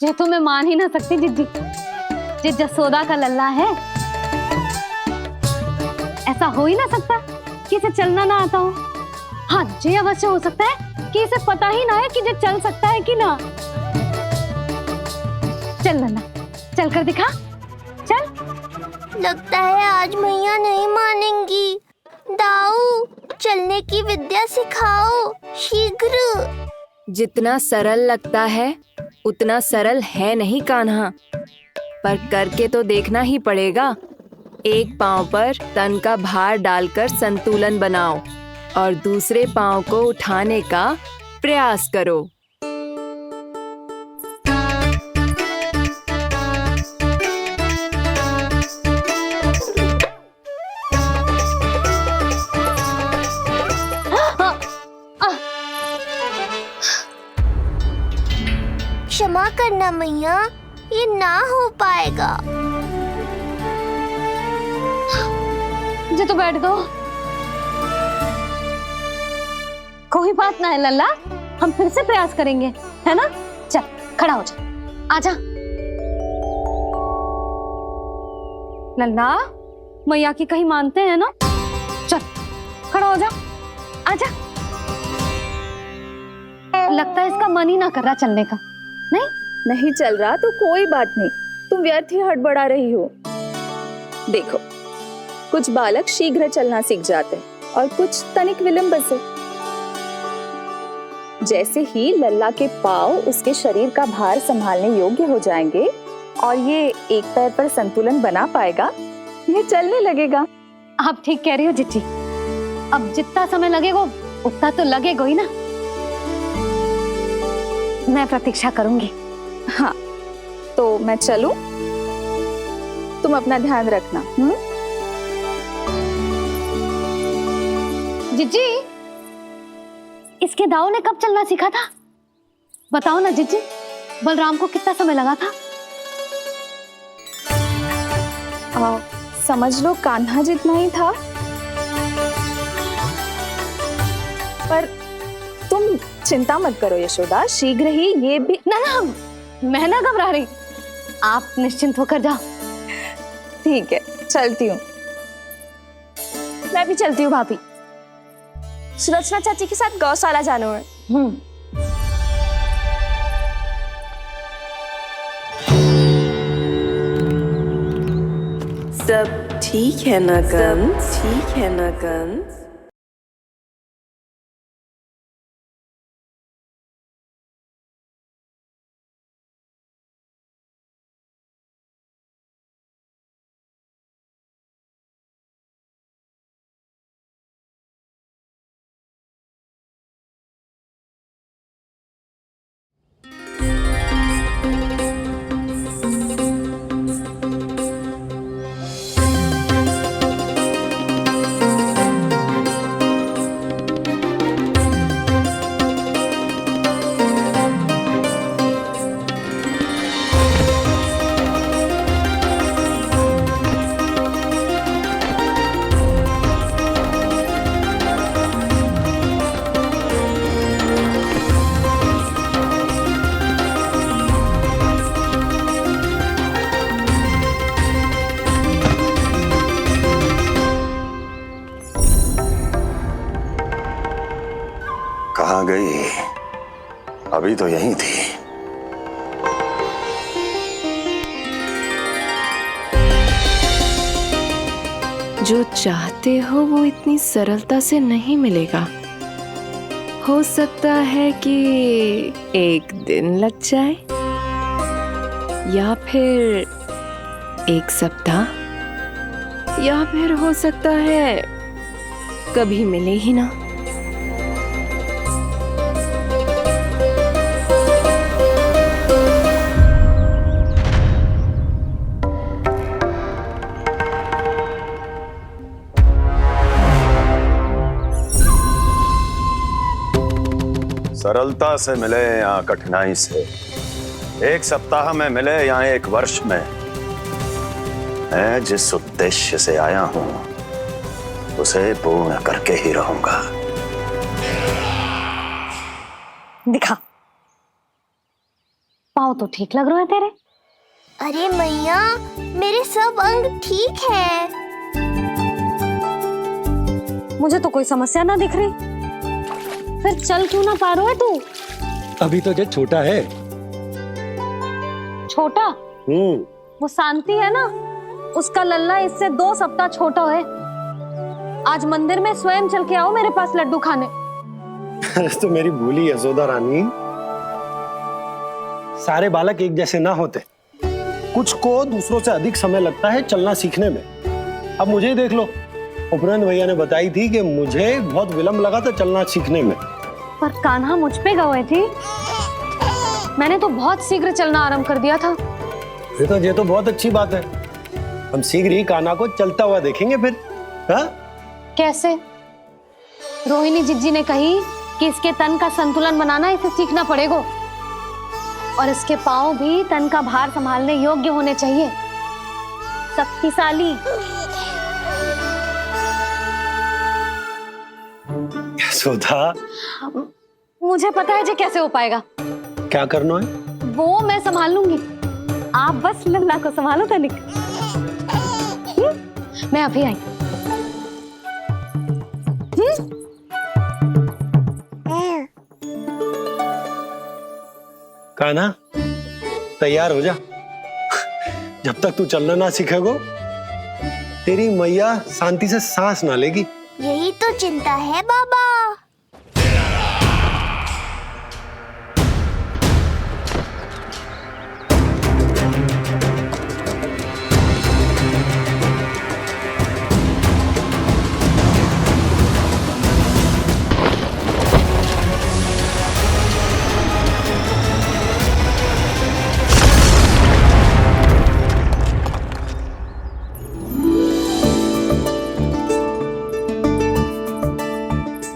ये तो मैं मान ही ना सकती जिद्दी, ये जसोदा का लल्ला है। ऐसा हो ही ना सकता कि इसे चलना ना आता हो। हाँ, ये अवश्य हो सकता है कि इसे पता ही ना है कि ये चल सकता है कि ना। चल लल्ला, चल कर दिखा, चल। लगता है आज मैया नहीं मानेंगी। दाऊ, चलने की विद्या सिखाओ शीघ्र। जितना सरल लगता है उतना सरल है नहीं कान्हा, पर करके तो देखना ही पड़ेगा। एक पांव पर तन का भार डालकर संतुलन बनाओ और दूसरे पांव को उठाने का प्रयास करो। क्षमा करना मैया, ये ना हो पाएगा। मुझे तो बैठ दो। कोई बात ना है लल्ला, हम फिर से प्रयास करेंगे, है ना? चल खड़ा हो जा, आजा। लल्ला, मैया की कहीं मानते हैं ना? चल खड़ा हो जा, आजा। लगता है इसका मन ही ना कर रहा चलने का। नहीं चल रहा तो कोई बात नहीं, तुम व्यर्थ ही हड़बड़ा रही हो। देखो, कुछ बालक शीघ्र चलना सीख जाते हैं और कुछ तनिक विलंब से। जैसे ही लल्ला के पांव उसके शरीर का भार संभालने योग्य हो जाएंगे और ये एक पैर पर संतुलन बना पाएगा, ये चलने लगेगा। आप ठीक कह रही हो जिज्जी। अब जितना समय लगेगा उतना तो लगेगा ही ना। मैं प्रतीक्षा करूंगी। हाँ, तो मैं चलूं? तुम अपना ध्यान रखना। जिज्जी, इसके दाऊ ने कब चलना सीखा था? बताओ ना जिज्जी, बलराम को कितना समय लगा था? समझ लो कान्हा जितना ही था। पर तुम चिंता मत करो यशोदा, शीघ्र ही ये भी। ना, मैं ना घबरा रही, आप निश्चिंत होकर जाओ। ठीक है, चलती हूँ। मैं भी चलती हूँ भाभी। सुरचना चाची के साथ गौशाला जाना है। सब ठीक है ना कंस? ठीक है ना कंस? कहाँ गई? अभी तो यहीं थी। जो चाहते हो वो इतनी सरलता से नहीं मिलेगा। हो सकता है कि एक दिन लग जाए या फिर एक सप्ताह, या फिर हो सकता है कभी मिले ही ना। सरलता से मिले या कठिनाई से, एक सप्ताह में मिले या एक वर्ष में, मैं जिस उद्देश्य से आया हूं उसे पूर्ण करके ही रहूंगा। दिखा, पाँव तो ठीक लग रहे हैं तेरे। अरे मैया, मेरे सब अंग ठीक है। मुझे तो कोई समस्या ना दिख रही। फिर चल क्यों ना पा रहा है तू? अभी तो जो छोटा है। छोटा? वो शांति है ना, उसका लल्ला इससे 2 सप्ताह छोटा है। आज मंदिर में स्वयं चल के आओ मेरे पास लड्डू खाने। तो मेरी भूली यशोदा रानी, सारे बालक एक जैसे ना होते। कुछ को दूसरों से अधिक समय लगता है चलना सीखने में। अब मुझे ही देख लो, उपरांत भैया ने बताई थी कि मुझे बहुत विलंब लगा था चलना सीखने में। पर कान्हा मुझ पे गए थी, मैंने तो बहुत शीघ्र चलना आरंभ कर दिया था। ये तो बहुत अच्छी बात है। हम शीघ्र ही कान्हा को चलता हुआ देखेंगे फिर। हाँ? कैसे? रोहिणी जिज्जी ने कही कि इसके तन का संतुलन बनाना इसे सीखना पड़ेगा, और इसके पांव भी तन का भार संभालने योग्य होने चाहिए, शक्तिशाली। यशोदा, मुझे पता है जी कैसे हो पाएगा। क्या करना है? वो मैं संभाल लूंगी, आप बस लल्ला को संभालो तनिक। मैं अभी आई। कान्हा, तैयार हो जा। जब तक तू चलना ना सीखेगो, तेरी मैया शांति से सांस ना लेगी। यही तो चिंता है बाबा।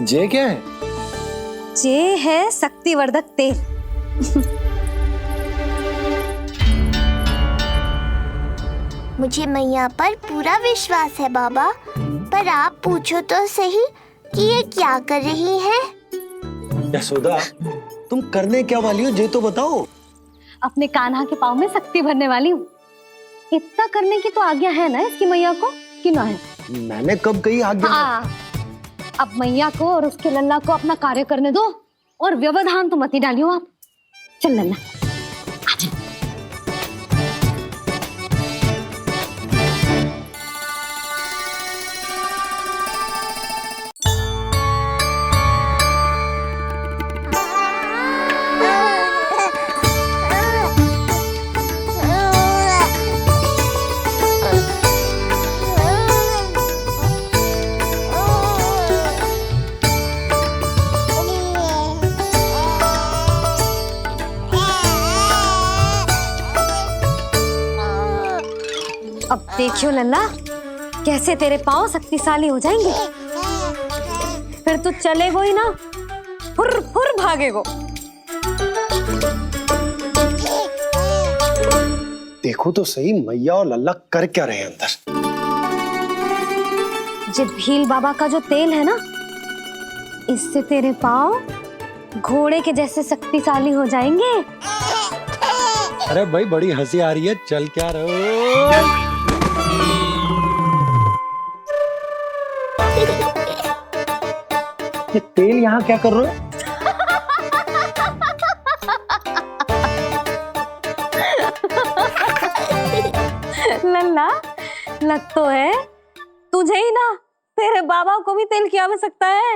जे क्या है? जे है शक्तिवर्धक तेल। मुझे मैया पर पूरा विश्वास है बाबा, पर आप पूछो तो सही कि ये क्या कर रही है। यशोदा, तुम करने क्या वाली हो ये तो बताओ। अपने कान्हा के पाँव में शक्ति भरने वाली हूँ। इतना करने की तो आज्ञा है ना इसकी मैया को, कि ना है? मैंने कब कही आज्ञा? हाँ, अब मैया को और उसके लल्ला को अपना कार्य करने दो, और व्यवधान तो मत ही डालियो आप। चल लल्ला, आजा। अब देखियो लल्ला, कैसे तेरे पाँव शक्तिशाली हो जाएंगे। फिर तू चलेगो ही ना, फुर फुर भागेगो। देखो तो सही, मैया और लल्ला कर क्या रहे हैं अंदर। जो भील बाबा का जो तेल है ना, इससे तेरे पाँव घोड़े के जैसे शक्तिशाली हो जाएंगे। अरे भाई, बड़ी हंसी आ रही है, चल क्या रहे। ये तेल यहाँ क्या कर रहे हो? लल्ला, लग तो है तू मुझे ही ना, तेरे बाबा को भी तेल की आवश्यकता है।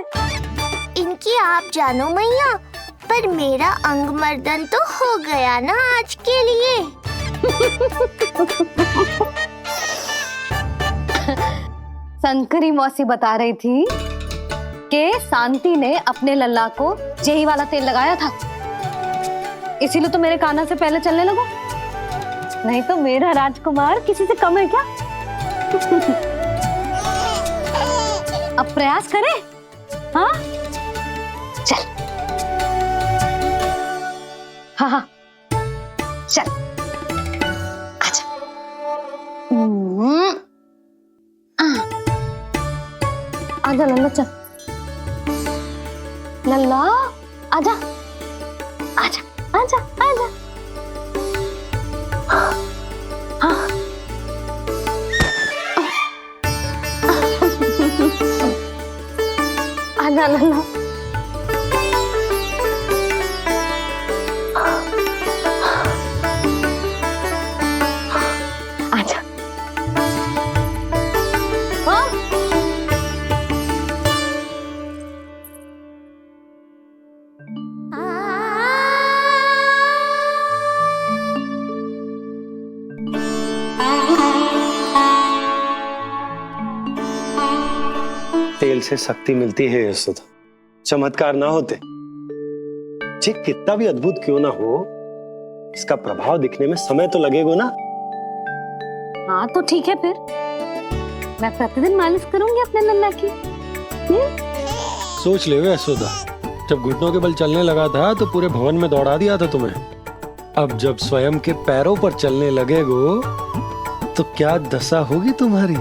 इनकी आप जानो मैया, पर मेरा अंग मर्दन तो हो गया ना आज के लिए। शंकरी मौसी बता रही थी कि शांति ने अपने लल्ला को यही वाला तेल लगाया था, इसीलिए तो मेरे कान्हा से पहले चलने लगो, नहीं तो मेरा राजकुमार किसी से कम है क्या? अब प्रयास करें, हाँ? चल, हाँ, चल, आजा। आजा लल्ला, चल लल्ला, आजा आजा आजा आजा। हाँ। आजा लल्ला। आजा। हाँ? तेल से शक्ति मिलती है यशोदा, चमत्कार ना होते, जी कितना भी अद्भुत क्यों ना हो, इसका प्रभाव दिखने में समय तो लगेगा ना। हाँ तो ठीक है, फिर मैं प्रतिदिन मालिश करूंगी अपने लल्ला की। सोच ले यशोदा, जब घुटनों के बल चलने लगा था तो पूरे भवन में दौड़ा दिया था तुम्हें, अब जब स्वयं के पैरों पर चलने लगेगो तो क्या दशा होगी तुम्हारी।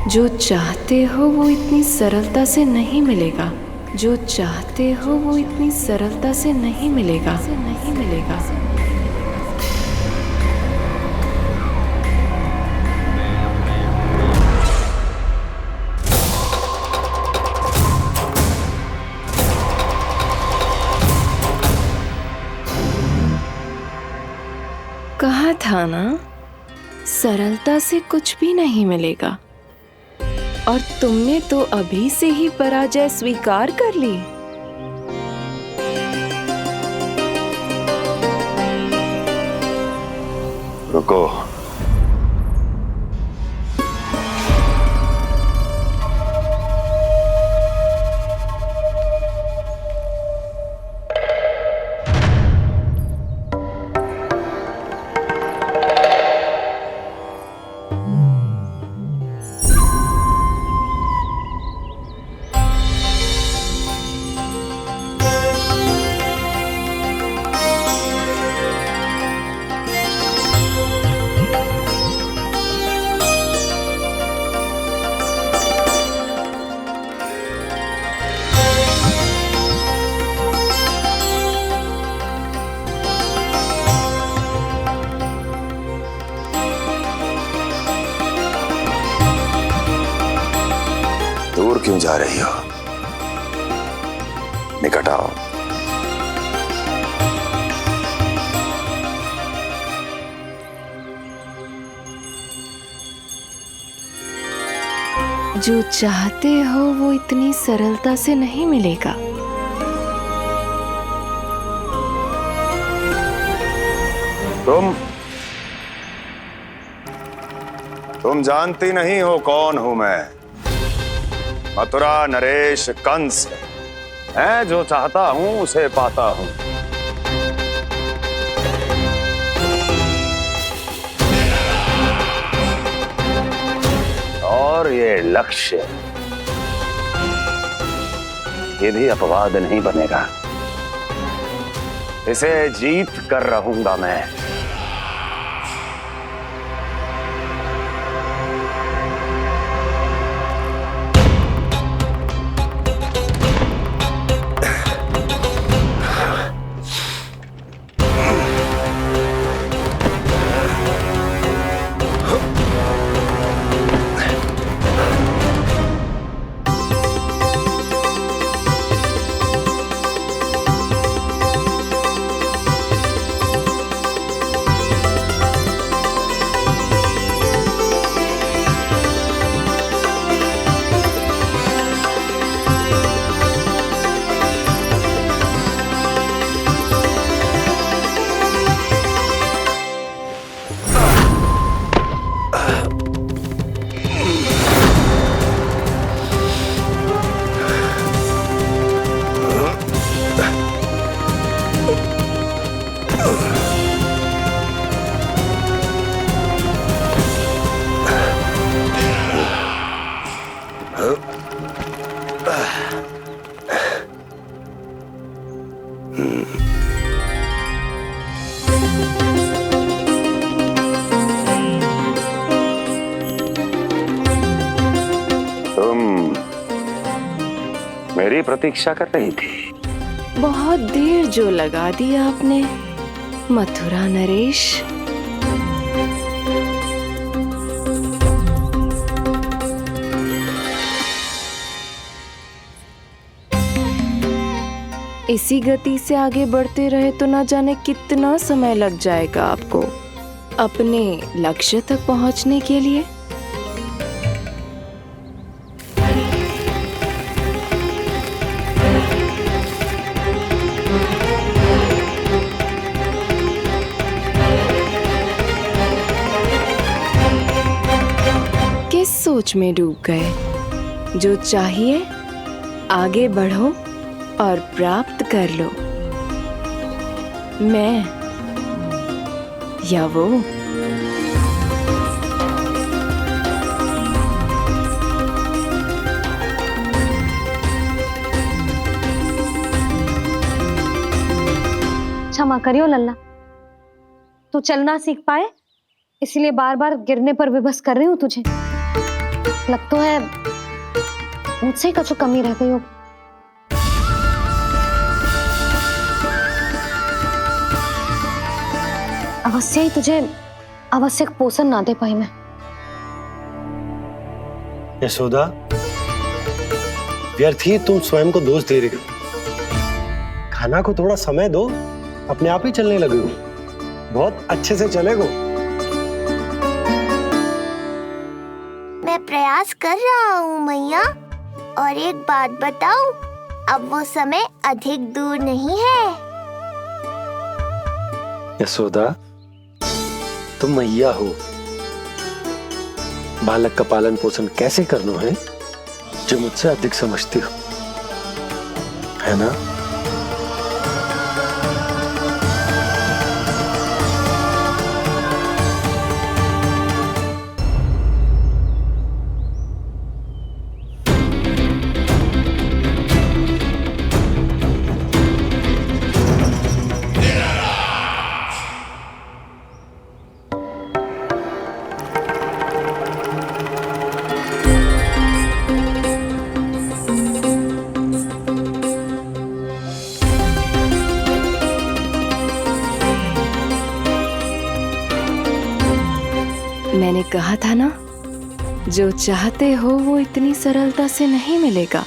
जो चाहते हो वो इतनी सरलता से नहीं मिलेगा, जो चाहते हो वो इतनी सरलता से नहीं मिलेगा, नहीं मिलेगा। कहा था ना, सरलता से कुछ भी नहीं मिलेगा, और तुमने तो अभी से ही पराजय स्वीकार कर ली। रुको, दूर क्यों जा रही हो? निकट आओ। जो चाहते हो वो इतनी सरलता से नहीं मिलेगा। तुम जानती नहीं हो कौन हूं मैं। मथुरा नरेश कंस है, जो चाहता हूं उसे पाता हूं। और ये लक्ष्य ये भी अपवाद नहीं बनेगा, इसे जीत कर रहूंगा मैं। तुम मेरी प्रतीक्षा कर रही थी? बहुत देर जो लगा दी आपने मथुरा नरेश। इसी गति से आगे बढ़ते रहे तो ना जाने कितना समय लग जाएगा आपको अपने लक्ष्य तक पहुंचने के लिए। किस सोच में डूब गए? जो चाहिए आगे बढ़ो और प्राप्त कर लो। मैं या वो? क्षमा करियो लल्ला, तू चलना सीख पाए इसलिए बार बार गिरने पर विवश कर रही हूँ तुझे। लगता है मुझसे कछु कमी रह गई हो। अवश्य ही तुझे आवश्यक पोषण ना दे पाई मैं। यशोदा, व्यर्थ ही तुम स्वयं को दोष दे रही हो। खाना को थोड़ा समय दो, अपने आप ही चलने लगे हो। बहुत अच्छे से चलेगो। मैं प्रयास कर रहा हूँ मैया। और एक बात बताऊं, अब वो समय अधिक दूर नहीं है। यशोदा, तुम मैया हो। बालक का पालन पोषण कैसे करना है जो मुझसे अधिक समझती हो, है ना? मैंने कहा था ना, जो चाहते हो वो इतनी सरलता से नहीं मिलेगा।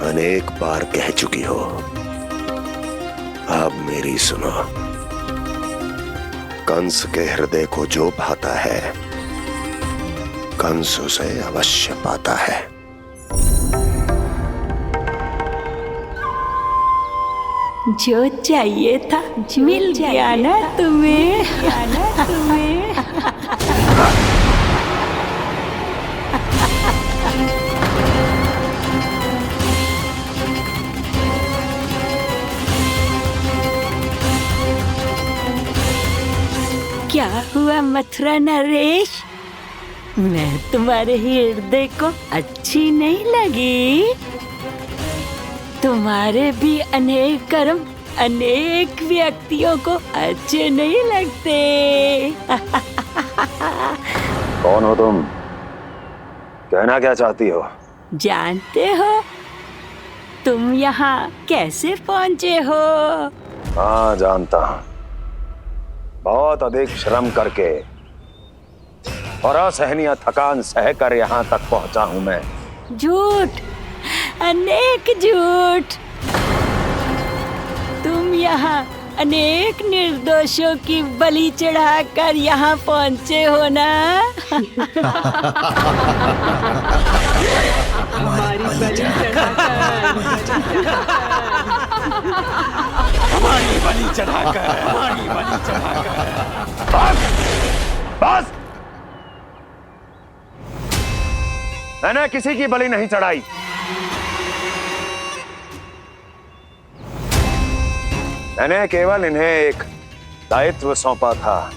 अनेक बार कह चुकी हो, अब मेरी सुनो। कंस के हृदय को जो भाता है, कंस उसे अवश्य पाता है। जो चाहिए था मिल गया ना तुम्हें। क्या हुआ मथुरा नरेश? मैं तुम्हारे हृदय को अच्छी नहीं लगी? तुम्हारे भी अनेक कर्म अनेक व्यक्तियों को अच्छे नहीं लगते। कौन हो तुम? कहना क्या चाहती हो? जानते हो तुम यहाँ कैसे पहुँचे हो? हाँ, जानता हूँ। बहुत अधिक श्रम करके और असहनीय थकान सहकर यहाँ तक पहुँचा हूँ मैं। झूठ, अनेक झूठ। तुम यहाँ अनेक निर्दोषों की बलि चढ़ाकर यहाँ पहुँचे हो ना? हमारी बलि चढ़ाकर बस! मैंने किसी की बलि नहीं चढ़ाई। मैंने केवल इन्हें एक दायित्व सौंपा था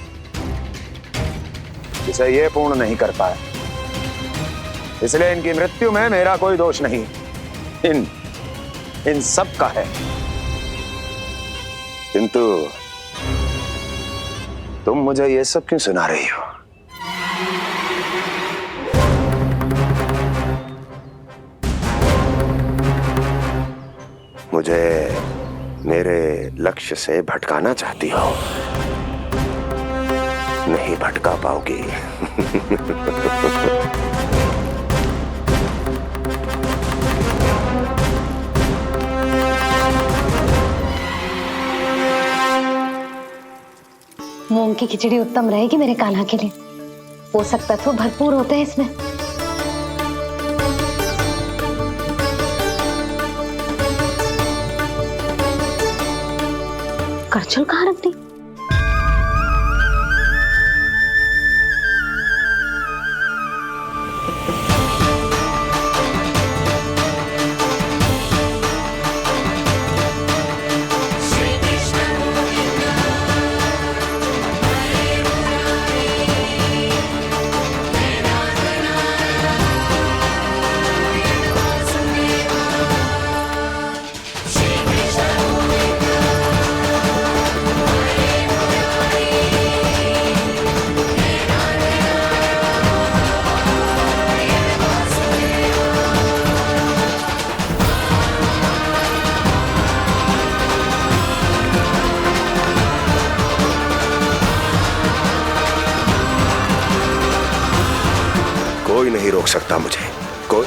जिसे ये पूर्ण नहीं कर पाया। इसलिए इनकी मृत्यु में मेरा कोई दोष नहीं, इन सब का है। किंतु तुम मुझे ये सब क्यों सुना रही हो? मुझे मेरे लक्ष्य से भटकाना चाहती हो? नहीं भटका पाओगी। मूंग की खिचड़ी उत्तम रहेगी मेरे कान्हा के लिए। पोषक तत्व भरपूर होते हैं इसमें। करछुल कहाँ रख दी? कोई नहीं रोक सकता मुझे, कोई।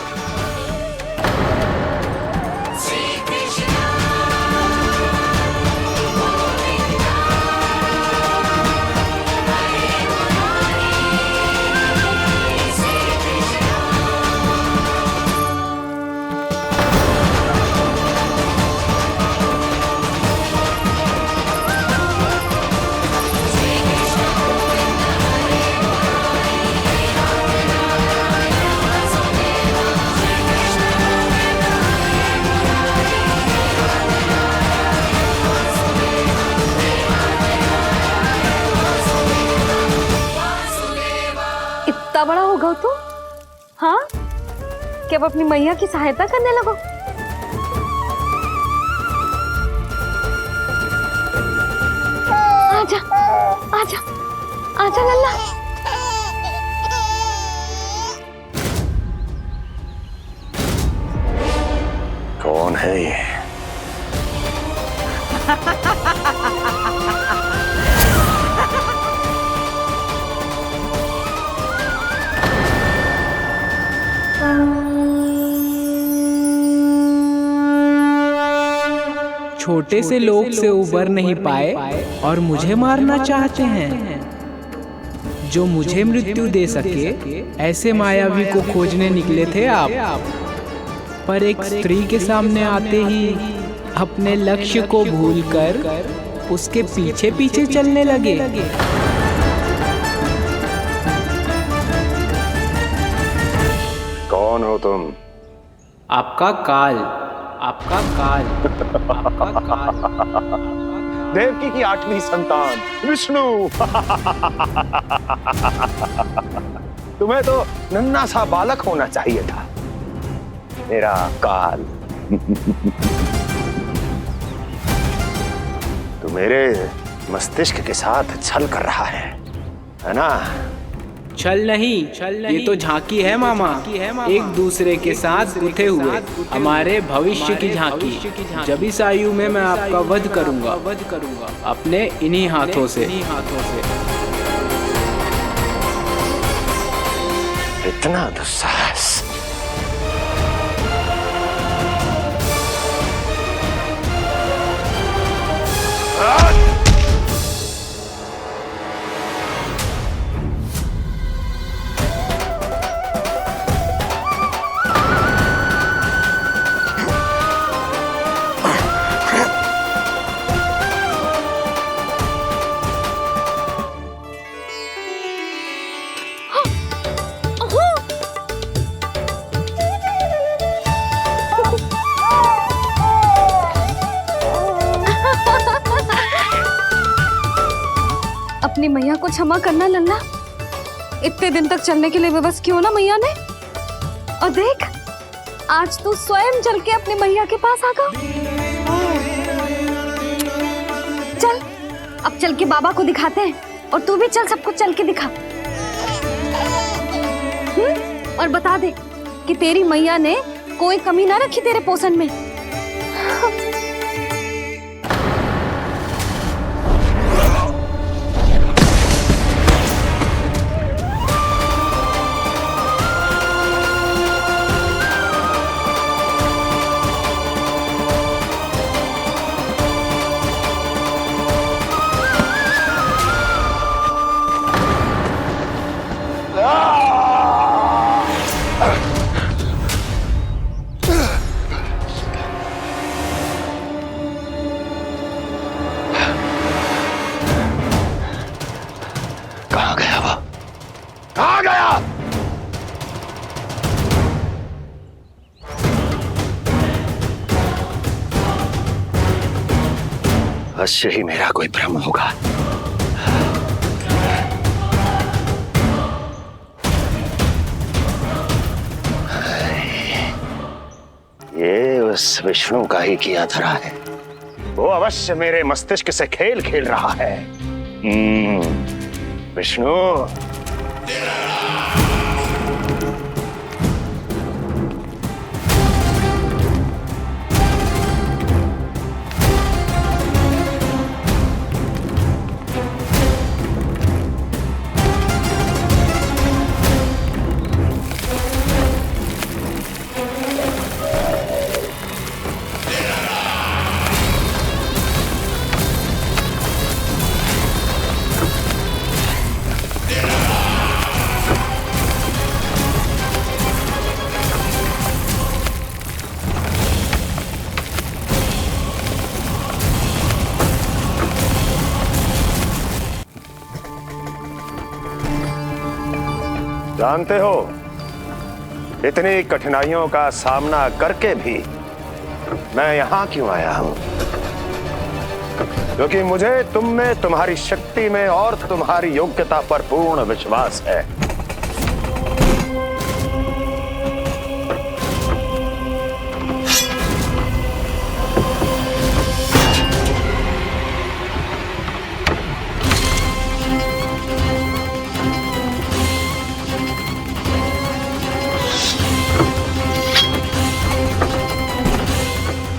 इतना बड़ा हो गया तू? हाँ, कि अब अपनी मैया की सहायता करने लगो। आजा, आजा, आजा लल्ला। कौन है ये? छोटे से लोग से उबर नहीं पाए और मुझे मारना चाहते हैं। जो मुझे मृत्यु दे सके ऐसे मायावी को खोजने निकले थे आप, पर एक स्त्री के सामने आते ही अपने लक्ष्य को भूलकर उसके पीछे पीछे चलने लगे। कौन हो तुम? आपका काल, आपका काल, आपका काल। देवकी की 8वीं संतान विष्णु। तुम्हें तो नन्हा सा बालक होना चाहिए था, मेरा काल। तो मेरे मस्तिष्क के साथ छल कर रहा है ना? छल नहीं, ये तो झांकी है मामा। एक दूसरे के साथ गुथे हुए हमारे भविष्य की झांकी। जब इस आयु में मैं आपका वध करूंगा अपने इन्हीं हाथों से। इतना दुस्साहस! अपनी मैया को क्षमा करना लल्ला। इतने दिन तक चलने के लिए विवश क्यों ना मैया ने। और देख, आज तू स्वयं चल के अपनी मैया के पास आ गया। चल, अब चल के बाबा को दिखाते हैं और तू भी चल, सबको चल के दिखा। और बता दे कि तेरी मैया ने कोई कमी ना रखी तेरे पोषण में। अवश्य ही मेरा कोई भ्रम होगा। ये उस विष्णु का ही किया धरा है। वो अवश्य मेरे मस्तिष्क से खेल खेल रहा है। विष्णु, जानते हो इतनी कठिनाइयों का सामना करके भी मैं यहां क्यों आया हूं? क्योंकि मुझे तुम में, तुम्हारी शक्ति में और तुम्हारी योग्यता पर पूर्ण विश्वास है।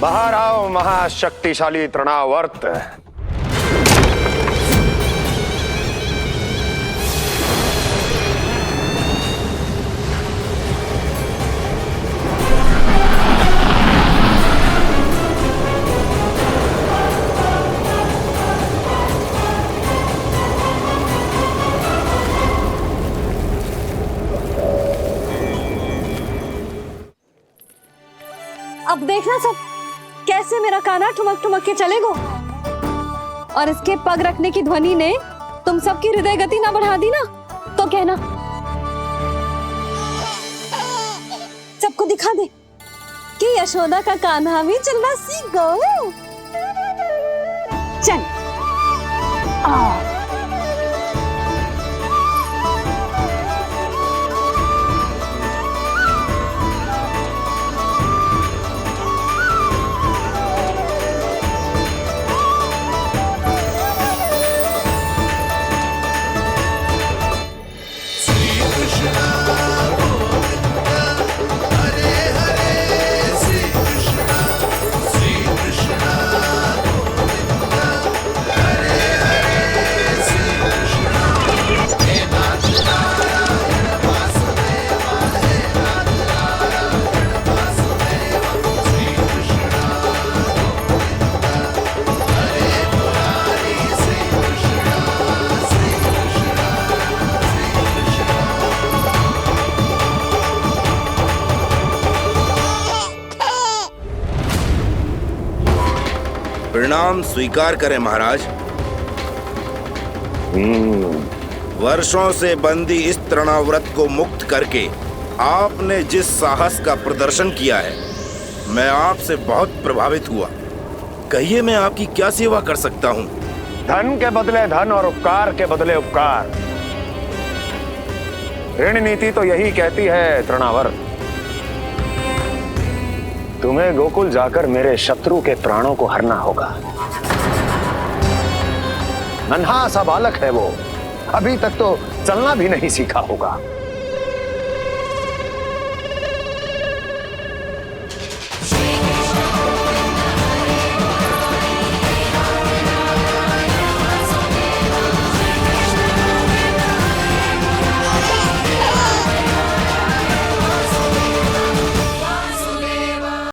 बाहर आओ महाशक्तिशाली तृणावर्त। अब देखना सब कैसे मेरा काना ठुमक ठुमक के चलेगो। और इसके पग रखने की ध्वनि ने तुम सबकी हृदय गति ना बढ़ा दी ना, तो कहना। सबको दिखा दे कि यशोदा का कान्हा भी चलना सीख गो। चल प्रणाम स्वीकार करें महाराज। वर्षों से बंदी इस तृणाव्रत को मुक्त करके आपने जिस साहस का प्रदर्शन किया है, मैं आपसे बहुत प्रभावित हुआ। कहिए मैं आपकी क्या सेवा कर सकता हूँ? धन के बदले धन और उपकार के बदले उपकार, ऋण नीति तो यही कहती है तृणावर्त। तुम्हें गोकुल जाकर मेरे शत्रु के प्राणों को हरना होगा। नन्हा सा बालक है वो, अभी तक तो चलना भी नहीं सीखा होगा।